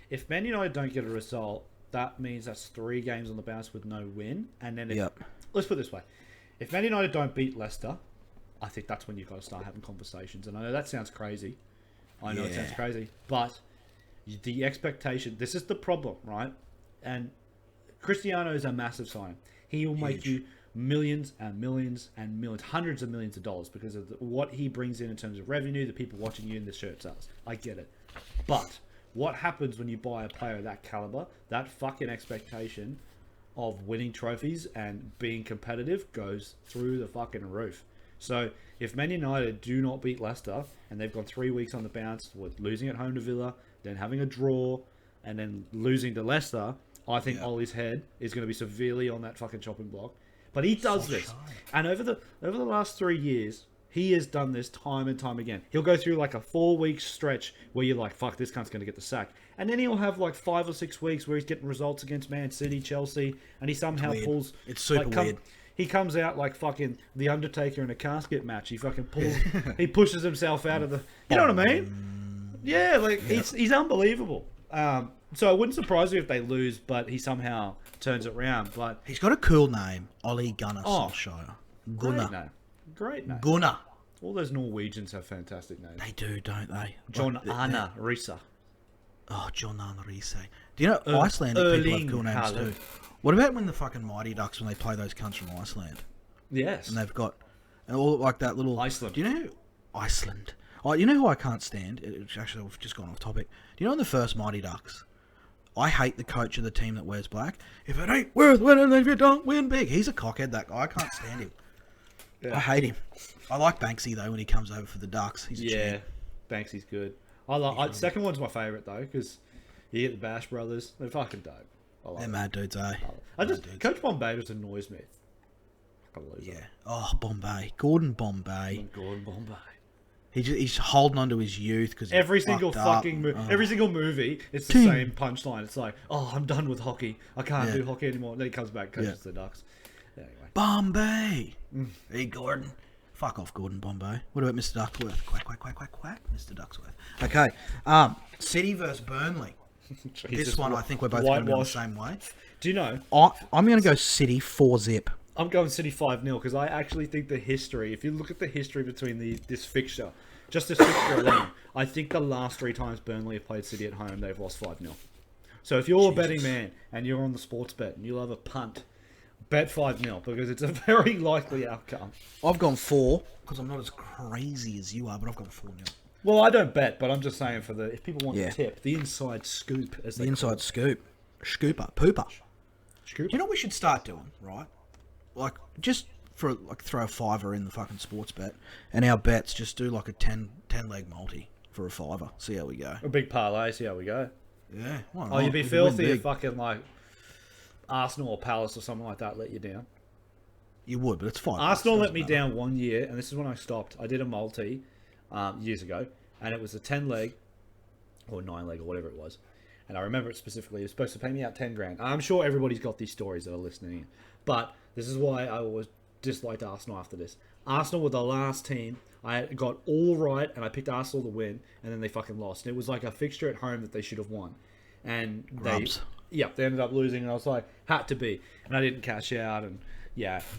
If Man United don't get a result, that means that's 3 games on the bounce with no win. And then let's put it this way. If Man United don't beat Leicester, I think that's when you've got to start having conversations. And I know that sounds crazy. It sounds crazy. But the expectation, this is the problem, right? And Cristiano is a massive sign. He will make you millions and millions and millions, hundreds of millions of dollars because of what he brings in terms of revenue, the people watching you, and the shirt sales. I get it. But what happens when you buy a player of that caliber? That fucking expectation of winning trophies and being competitive goes through the fucking roof. So if Man United do not beat Leicester, and they've gone 3 weeks on the bounce with losing at home to Villa, then having a draw, and then losing to Leicester, I think Ollie's head is going to be severely on that fucking chopping block. But he does this. And over the last 3 years, he has done this time and time again. He'll go through like a 4-week stretch where you're like, fuck, this cunt's going to get the sack. And then he'll have like 5 or 6 weeks where he's getting results against Man City, Chelsea, and he somehow pulls... It's super weird. He comes out like fucking The Undertaker in a casket match. He fucking pulls... he pushes himself out of the... You know what I mean? Yeah, like, he's unbelievable. So it wouldn't surprise me if they lose, but he somehow turns it around. But he's got a cool name, Ole Gunnar Solskjaer. Gunnar. Great name. Gunnar. All those Norwegians have fantastic names. They do, don't they? John Arne Riise. Oh, John Arne Riise. Do you know Icelandic people have cool names too? What about when the fucking Mighty Ducks, when they play those cunts from Iceland? Yes. And they've got and all like that little Iceland. Do you know who Iceland? Oh, you know who I can't stand? Actually, we've just gone off topic. Do you know in the first Mighty Ducks? I hate the coach of the team that wears black. If it ain't worth winning, if you don't win big. He's a cockhead, that guy. I can't stand him. Yeah. I hate him. I like Banksy, though, when he comes over for the Ducks. He's a champ. Banksy's good. Second one's my favourite, though, because you get the Bash brothers. They're fucking dope. They're mad dudes, eh? Coach Bombay just annoys me. Yeah. Oh, Bombay. Gordon Bombay. Gordon Bombay. He's holding on to his youth because every single movie, it's the same punchline. It's like, oh, I'm done with hockey. I can't do hockey anymore. And then he comes back, coaches the Ducks. Anyway. Bombay. Hey, Gordon. Fuck off, Gordon Bombay. What about Mr. Ducksworth? Quack, quack, quack, quack, quack. Mr. Ducksworth. Okay. City versus Burnley. This one, I think we're both going to go the same way. Do you know? I'm going to go City 4-0. I'm going City 5-0 because I actually think the history, if you look at the history between this fixture, just this fixture alone, I think the last 3 times Burnley have played City at home, they've lost 5-0. So if you're a betting man and you're on the sports bet and you'll have a punt, bet 5-0 because it's a very likely outcome. I've gone 4 because I'm not as crazy as you are, but I've gone 4-0. Well, I don't bet, but I'm just saying if people want the tip, the inside scoop. The inside scoop. Scooper. Pooper. Do you know what we should start doing, right? Like, just for, throw a $5 in the fucking sports bet, and our bets just do like a 10 leg multi for a $5. See how we go. A big parlay, see how we go. Yeah. Oh, you'd be filthy if fucking, like, Arsenal or Palace or something like that let you down. You would, but it's fine. Arsenal let me down 1 year, and this is when I stopped. I did a multi years ago, and it was a 10 leg, or 9 leg, or whatever it was. And I remember it specifically. It was supposed to pay me out 10 grand. I'm sure everybody's got these stories that are listening. But this is why I always disliked Arsenal after this. Arsenal were the last team. I got all right, and I picked Arsenal to win, and then they fucking lost. And it was like a fixture at home that they should have won. And they ended up losing, and I was like, had to be. And I didn't cash out, and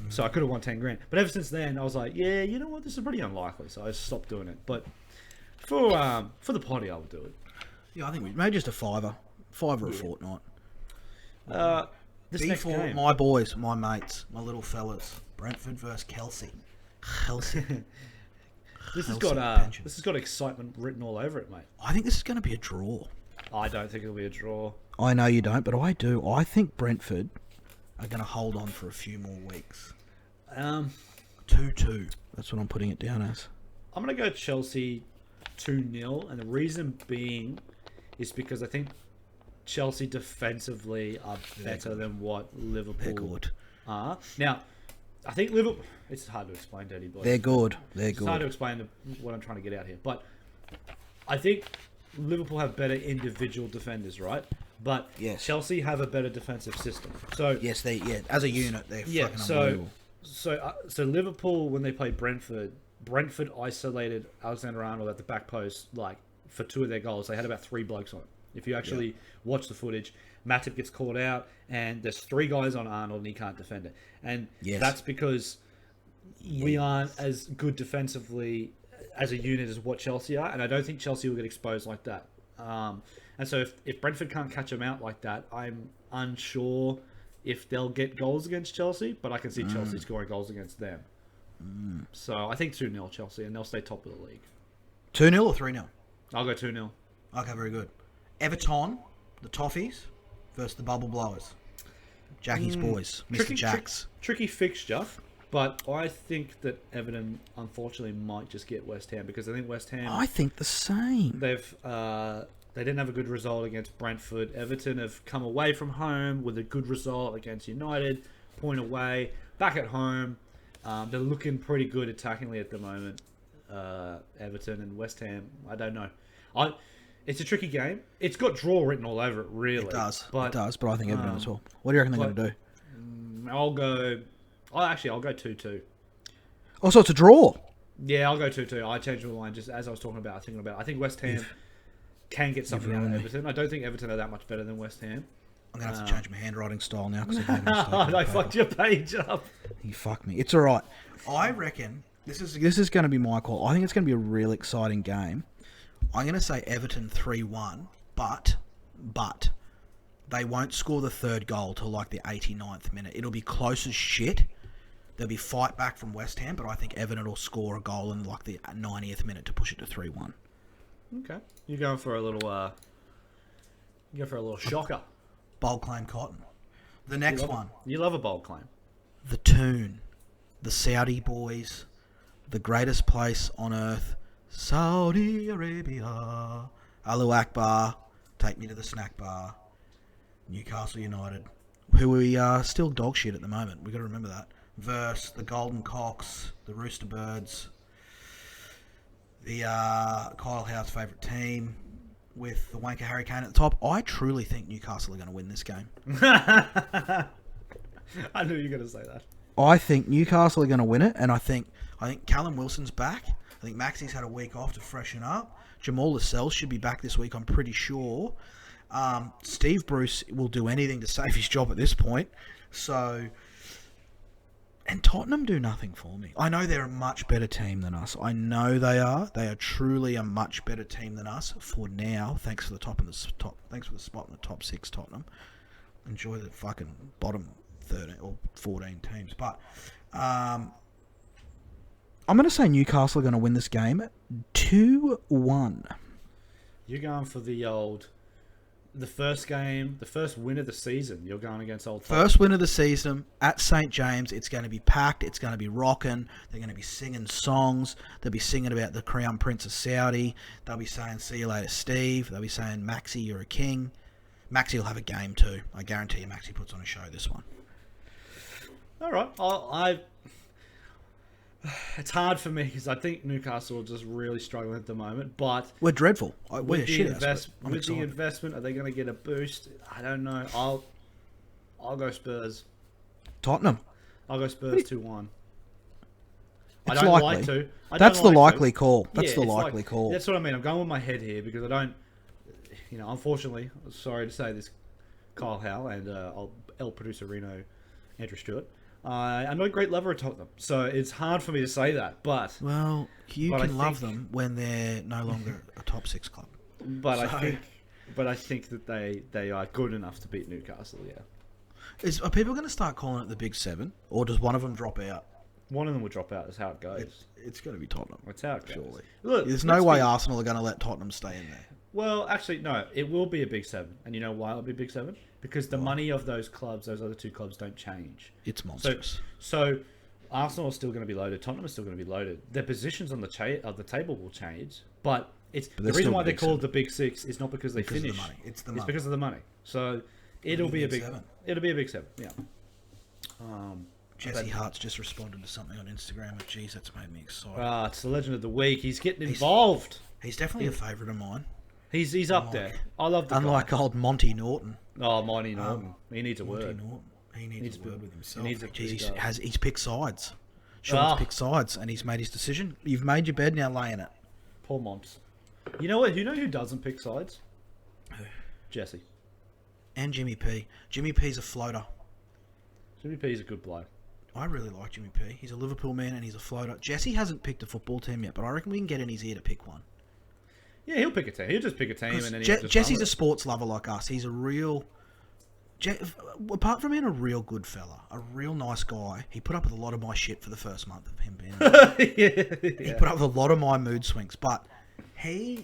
so I could have won 10 grand. But ever since then, I was like, yeah, you know what, this is pretty unlikely. So I stopped doing it. But for the potty, I would do it. Yeah, I think maybe just a $5 a fortnight. This next game. My boys, my mates, my little fellas. Brentford versus Chelsea. This has got excitement written all over it, mate. I think this is going to be a draw. I don't think it'll be a draw. I know you don't, but I do. I think Brentford are going to hold on for a few more weeks. 2-2. That's what I'm putting it down as. I'm going to go Chelsea 2-0, and the reason being is because I think Chelsea defensively are better than what Liverpool are. Now, I think Liverpool... It's hard to explain, Dirty Boys. They're good. It's hard to explain what I'm trying to get out here. But I think Liverpool have better individual defenders, right? But Chelsea have a better defensive system. So yes, as a unit, they're fucking unbelievable. So Liverpool, when they played Brentford isolated Alexander-Arnold at the back post, like, for 2 of their goals. They had about 3 blokes on it. If you actually watch the footage, Matip gets caught out, and there's 3 guys on Arnold, and he can't defend it. And that's because we aren't as good defensively as a unit as what Chelsea are, and I don't think Chelsea will get exposed like that. And so if Brentford can't catch them out like that, I'm unsure if they'll get goals against Chelsea, but I can see Chelsea scoring goals against them. So I think 2-0 Chelsea, and they'll stay top of the league. 2-0 or 3-0? I'll go 2-0. Okay, very good. Everton, the Toffees, versus the Bubble Blowers. Jackie's boys, Mr. Jacks. Tricky fixture, but I think that Everton, unfortunately, might just get West Ham, because I think West Ham... I think the same. They didn't have a good result against Brentford. Everton have come away from home with a good result against United, point away, back at home. They're looking pretty good attackingly at the moment. Everton and West Ham, I don't know. It's a tricky game. It's got draw written all over it, really. It does, but I think Everton as well. What do you reckon they're going to do? I'll go 2-2. Oh, so it's a draw? Yeah, I'll go 2-2. I changed my mind just as I was thinking about it. I think West Ham can get something out of Everton. I don't think Everton are that much better than West Ham. I'm going to have to change my handwriting style now because I I fucked your page up. You fucked me. It's all right. I reckon this is going to be my call. I think it's going to be a real exciting game. I'm going to say Everton 3-1, but they won't score the third goal till like the 89th minute. It'll be close as shit. There'll be fight back from West Ham, but I think Everton will score a goal in like the 90th minute to push it to 3-1. Okay, you're going for a little shocker. Bold claim cotton. The next one. You love a bold claim. The Toon, the Saudi boys, the greatest place on earth, Saudi Arabia. Allahu Akbar, take me to the snack bar. Newcastle United, who we are still dog shit at the moment. We've got to remember that. Versus the Golden Cocks, the Rooster Birds, the Kyle Howe's favourite team, with the wanker Harry Kane at the top. I truly think Newcastle are going to win this game. I knew you were going to say that. I think Newcastle are going to win it, and I think Callum Wilson's back. I think Maxi's had a week off to freshen up. Jamal Lascelles should be back this week, I'm pretty sure. Steve Bruce will do anything to save his job at this point. So, and Tottenham do nothing for me. I know they're a much better team than us. I know they are. They are truly a much better team than us for now. Thanks for the Thanks for the spot in the top 6, Tottenham. Enjoy the fucking bottom 13 or 14 teams. But I'm going to say Newcastle are going to win this game 2-1. You're going for the first game, the first win of the season. You're going against Old Tottenham. First win of the season at St. James. It's going to be packed. It's going to be rocking. They're going to be singing songs. They'll be singing about the Crown Prince of Saudi. They'll be saying, "See you later, Steve." They'll be saying, "Maxi, you're a king." Maxi will have a game too. I guarantee you Maxi puts on a show this one. All right. It's hard for me because I think Newcastle are just really struggling at the moment. But we're dreadful. With the investment, are they going to get a boost? I don't know. I'll go Spurs. Tottenham. I'll go Spurs 2-1. I don't like to. That's the likely call. That's the likely call. That's what I mean. I'm going with my head here because I don't. Unfortunately, sorry to say this, Kyle Howe and El Producer Reno, Andrew Stewart. I'm not a great lover of Tottenham, so it's hard for me to say that. But you can love them when they're no longer a top 6 club. I think that they are good enough to beat Newcastle. Yeah. Are people going to start calling it the Big 7, or does one of them drop out? One of them will drop out. Is how it goes. It's going to be Tottenham. That's how it goes. Surely. Look, there's no way Arsenal are going to let Tottenham stay in there. Well, actually, no. It will be a Big 7, and you know why it'll be a Big 7? Because the money of those clubs, those other two clubs, don't change. It's monstrous. So Arsenal is still going to be loaded. Tottenham is still going to be loaded. Their positions on the table will change, but the reason why they're called the Big 6 is not because they finish. It's because of the money. So it'll be a big 7. It'll be a Big 7. Yeah. Jesse Hart's just responded to something on Instagram. Jeez, that's made me excited. It's the legend of the week. He's getting involved. He's definitely a favourite of mine. He's up there. I love the Unlike guy. old Monty Norton. Oh, Monty Norton. He needs a word. He needs a word with himself. He's picked sides. Sean's picked sides, and he's made his decision. You've made your bed, now lay in it. Poor Monts. You know what? You know who doesn't pick sides? Who? Jesse. And Jimmy P. Jimmy P's a floater. Jimmy P's a good bloke. I really like Jimmy P. He's a Liverpool man and he's a floater. Jesse hasn't picked a football team yet, but I reckon we can get in his ear to pick one. Yeah, he'll pick a team. He'll just pick a team and then Jesse's a sports lover like us. He's a real... Apart from being a real good fella, a real nice guy, he put up with a lot of my shit for the first month of him being there. He put up with a lot of my mood swings, but he's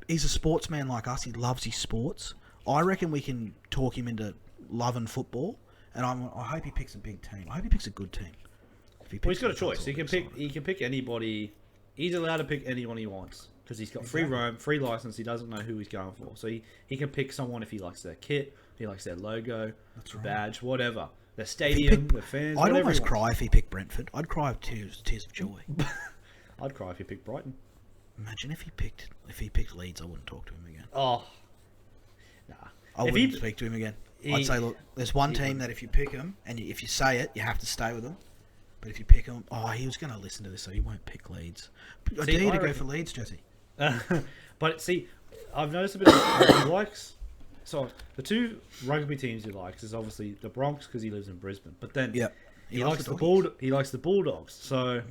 a sportsman like us. He loves his sports. I reckon we can talk him into loving football, and I hope he picks a big team. I hope he picks a good team. He's got a choice. He can pick anybody. He's allowed to pick anyone he wants because he's got free roam, free license. He doesn't know who he's going for, so he can pick someone if he likes their kit, he likes their logo, badge, whatever, their stadium, the fans. I'd almost cry if he picked Brentford. I'd cry of tears of joy. I'd cry if he picked Brighton. Imagine if he picked Leeds. I wouldn't talk to him again. Oh, nah. I wouldn't speak to him again. I'd say, look, there's one team that if you pick them and if you say it, you have to stay with them. But if you pick him, he was going to listen to this, so he won't pick Leeds. I dare you to go for Leeds, Jesse. But see, I've noticed a bit of he likes. So the two rugby teams he likes is obviously the Bronx because he lives in Brisbane. But then he likes the Bulldogs. So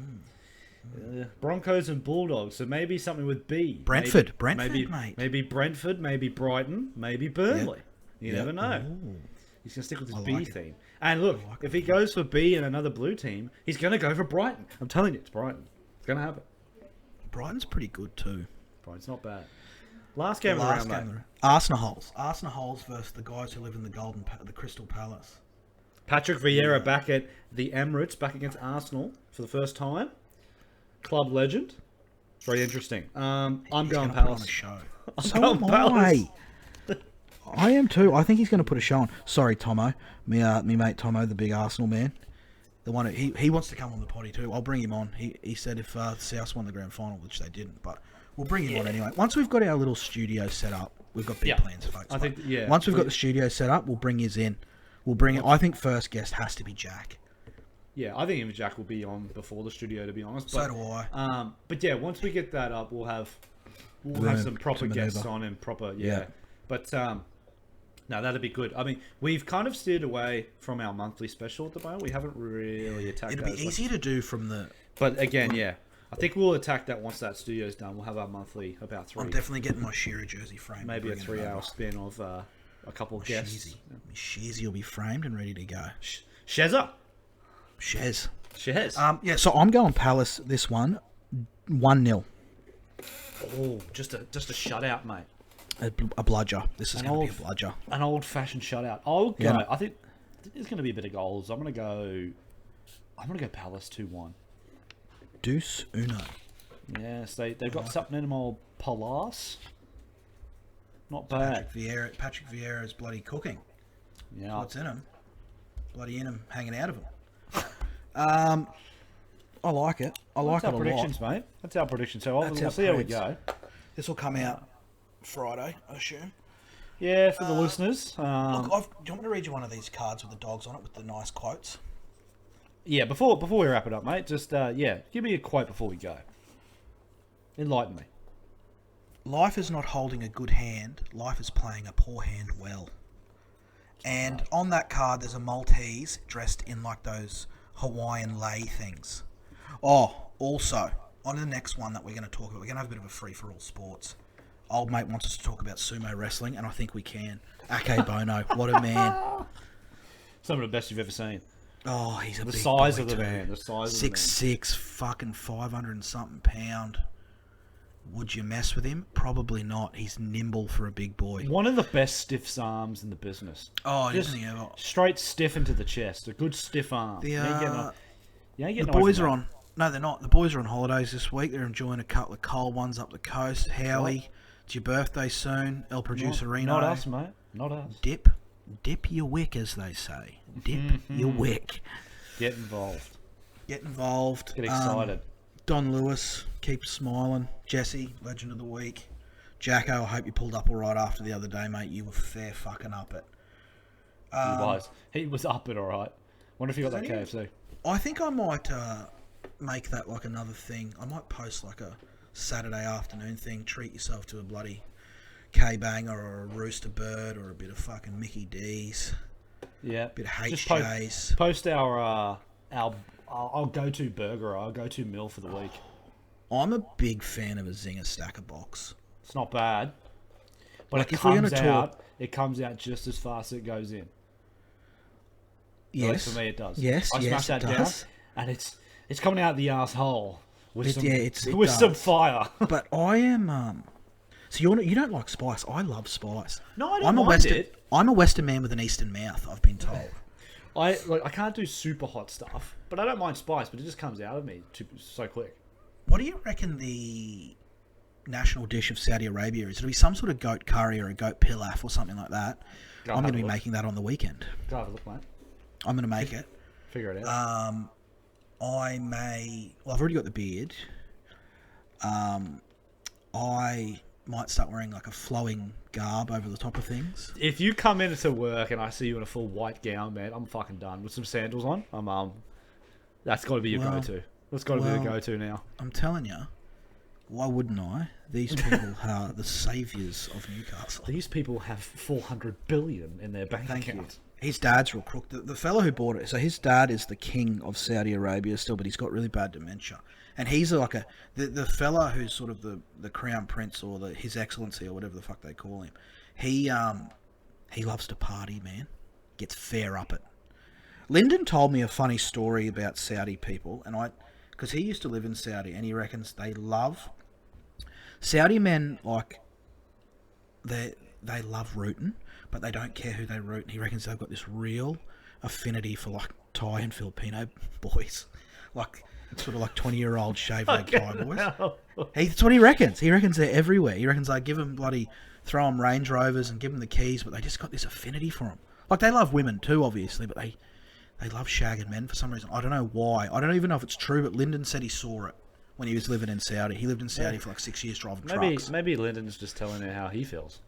Broncos and Bulldogs. So maybe something with B. Brentford, mate. Maybe Brentford, maybe Brighton, maybe Burnley. You never know. Ooh. He's going to stick with his B theme. And look, if he goes for B and another blue team, he's going to go for Brighton. I'm telling you, it's Brighton. It's going to happen. Brighton's pretty good too. Brighton's not bad. Last game of the round, mate. Arsenal Holes versus the guys who live in the Crystal Palace. Patrick Vieira back at the Emirates, back against Arsenal for the first time. Club legend. Very interesting. I'm going Palace. So am I. I am too. I think he's going to put a show on. Sorry, Tomo. Me mate Tomo, the big Arsenal man. The one he wants to come on the potty too. I'll bring him on. He said if South won the grand final, which they didn't, but we'll bring him on anyway. Once we've got our little studio set up, we've got big plans, folks. I think once we've got the studio set up, we'll bring his in. We'll bring it. I think first guest has to be Jack. Yeah, I think even Jack will be on before the studio, to be honest. But, so do I. But yeah, once we get that up, we'll have some proper guests on and proper But no, that'd be good. I mean, we've kind of steered away from our monthly special at the moment. We haven't really attacked that. It'd be easier to do from the... But again, I think we'll attack that once that studio's done. We'll have our monthly about 3. I'm definitely getting my Shearer jersey framed. Maybe a 3-hour spin of a couple of guests. Sheezy will be framed and ready to go. Shez. So I'm going Palace this one. 1-0. Oh, just a shutout, mate. A bludger. This is going to be a bludger. An old-fashioned shutout. I'll go. Yeah. I think there's going to be a bit of goals. I'm going to go Palace 2-1. Deuce Uno. Yes, they've got something in them, old Palace. Not bad. Patrick Vieira's bloody cooking. Yeah. What's in him? Bloody in him, hanging out of him. I like it. I like it a lot. That's our predictions, mate. That's our prediction. So we'll see how we go. This will come out Friday, I assume. Yeah, for the listeners. Look, do you want me to read you one of these cards with the dogs on it with the nice quotes? Yeah, before we wrap it up, mate, just give me a quote before we go. Enlighten me. Life is not holding a good hand. Life is playing a poor hand well. And on that card, there's a Maltese dressed in like those Hawaiian lei things. Oh, also, on the next one that we're going to talk about, we're going to have a bit of a free-for-all sports. Old mate wants us to talk about sumo wrestling, and I think we can. Ake Bono, what a man. Some of the best you've ever seen. Oh, he's a the big size boy of the too. man. The size 6'6", fucking 500 and something pound. Would you mess with him? Probably not. He's nimble for a big boy. One of the best stiff arms in the business. Oh, isn't he ever? Straight stiff into the chest. A good stiff arm. The boys are on. No, they're not. The boys are on holidays this week. They're enjoying a couple of cold ones up the coast. Howie, it's your birthday soon. El Producerino. Not us, mate. Not us. Dip your wick, as they say. Dip your wick. Get involved. Get excited. Don Lewis, keep smiling. Jesse, legend of the week. Jacko, I hope you pulled up all right after the other day, mate. You were fair fucking up it. He was up it all right. Wonder if you got that KFC. I think I might make that like another thing. I might post like a Saturday afternoon thing. Treat yourself to a bloody K-banger or a rooster bird or a bit of fucking Mickey D's. Yeah. A bit of HJ's. Post our go-to burger, our go-to meal for the week. I'm a big fan of a Zinger Stacker box. It's not bad. But like it it comes out just as fast as it goes in. Yes. At least for me, it does. Yes, I smash that down, and it's coming out the asshole with some fire. But I am. So you don't like spice? I love spice. No, I don't mind it. I'm a Western man with an Eastern mouth. I've been told. I can't do super hot stuff, but I don't mind spice. But it just comes out of me so quick. What do you reckon the national dish of Saudi Arabia is? It'll be some sort of goat curry or a goat pilaf or something like that. I'm going to be making that on the weekend. Go have a look, mate. I'm going to make it. Figure it out. I've already got the beard. I might start wearing like a flowing garb over the top of things. If you come into work and I see you in a full white gown, man, I'm fucking done. With some sandals on, that's got to be your go-to. That's got to be the go-to now. I'm telling you, why wouldn't I? These people are the saviours of Newcastle. These people have 400 billion in their bank account. His dad's real crook. The fellow who bought it, so his dad is the king of Saudi Arabia still, but he's got really bad dementia. And he's like the fella who's sort of the crown prince or his excellency or whatever the fuck they call him. He loves to party, man. Gets fair up it. Lyndon told me a funny story about Saudi people, and because he used to live in Saudi, and he reckons they love Saudi men, like they love rooting, but they don't care who they root. And he reckons they've got this real affinity for like Thai and Filipino boys, like sort of like 20-year-old shave leg Thai boys. That's what he reckons. He reckons they're everywhere. He reckons they give them throw them Range Rovers and give them the keys, but they just got this affinity for them. Like they love women too, obviously, but they love shagging men for some reason. I don't know why. I don't even know if it's true, but Lyndon said he saw it when he was living in Saudi. He lived in Saudi for like 6 years driving trucks. Maybe Lyndon's just telling her how he feels.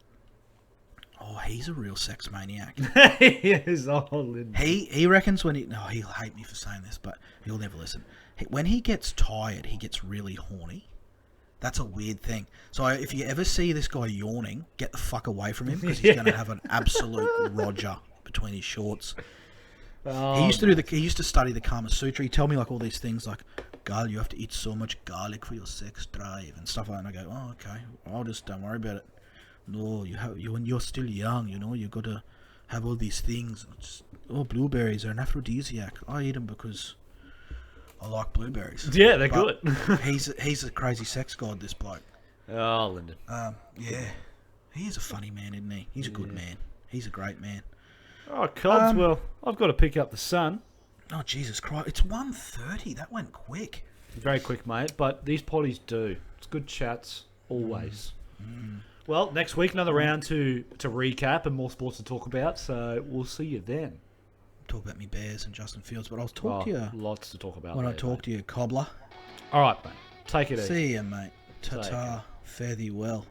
Oh, he's a real sex maniac. He is. Oh, Lyndon. He reckons when he'll hate me for saying this, but he'll never listen. When he gets tired, he gets really horny. That's a weird thing. So if you ever see this guy yawning, get the fuck away from him because he's going to have an absolute Roger between his shorts. Oh, he used to study the Kama Sutra. He'd tell me like all these things like, "Girl, you have to eat so much garlic for your sex drive" and stuff like that. And I go, "Oh, okay. I'll just don't worry about it." No, when you're still young, you got to have all these things. Blueberries are an aphrodisiac. I eat them because I like blueberries. Yeah, they're good. he's a crazy sex god, this bloke. Oh, Lyndon. Yeah. He is a funny man, isn't he? He's a good man. He's a great man. Oh, Cobbs, well, I've got to pick up the sun. Oh, Jesus Christ. It's 1:30. That went quick. Very quick, mate. But these potties do. It's good chats, always. Well, next week, another round to recap and more sports to talk about. So we'll see you then. Talk about me Bears and Justin Fields, but I'll talk to you. Lots to talk about when I talk to you, cobbler. All right, mate. Take it easy. See you, mate. Ta-ta. Fare thee well.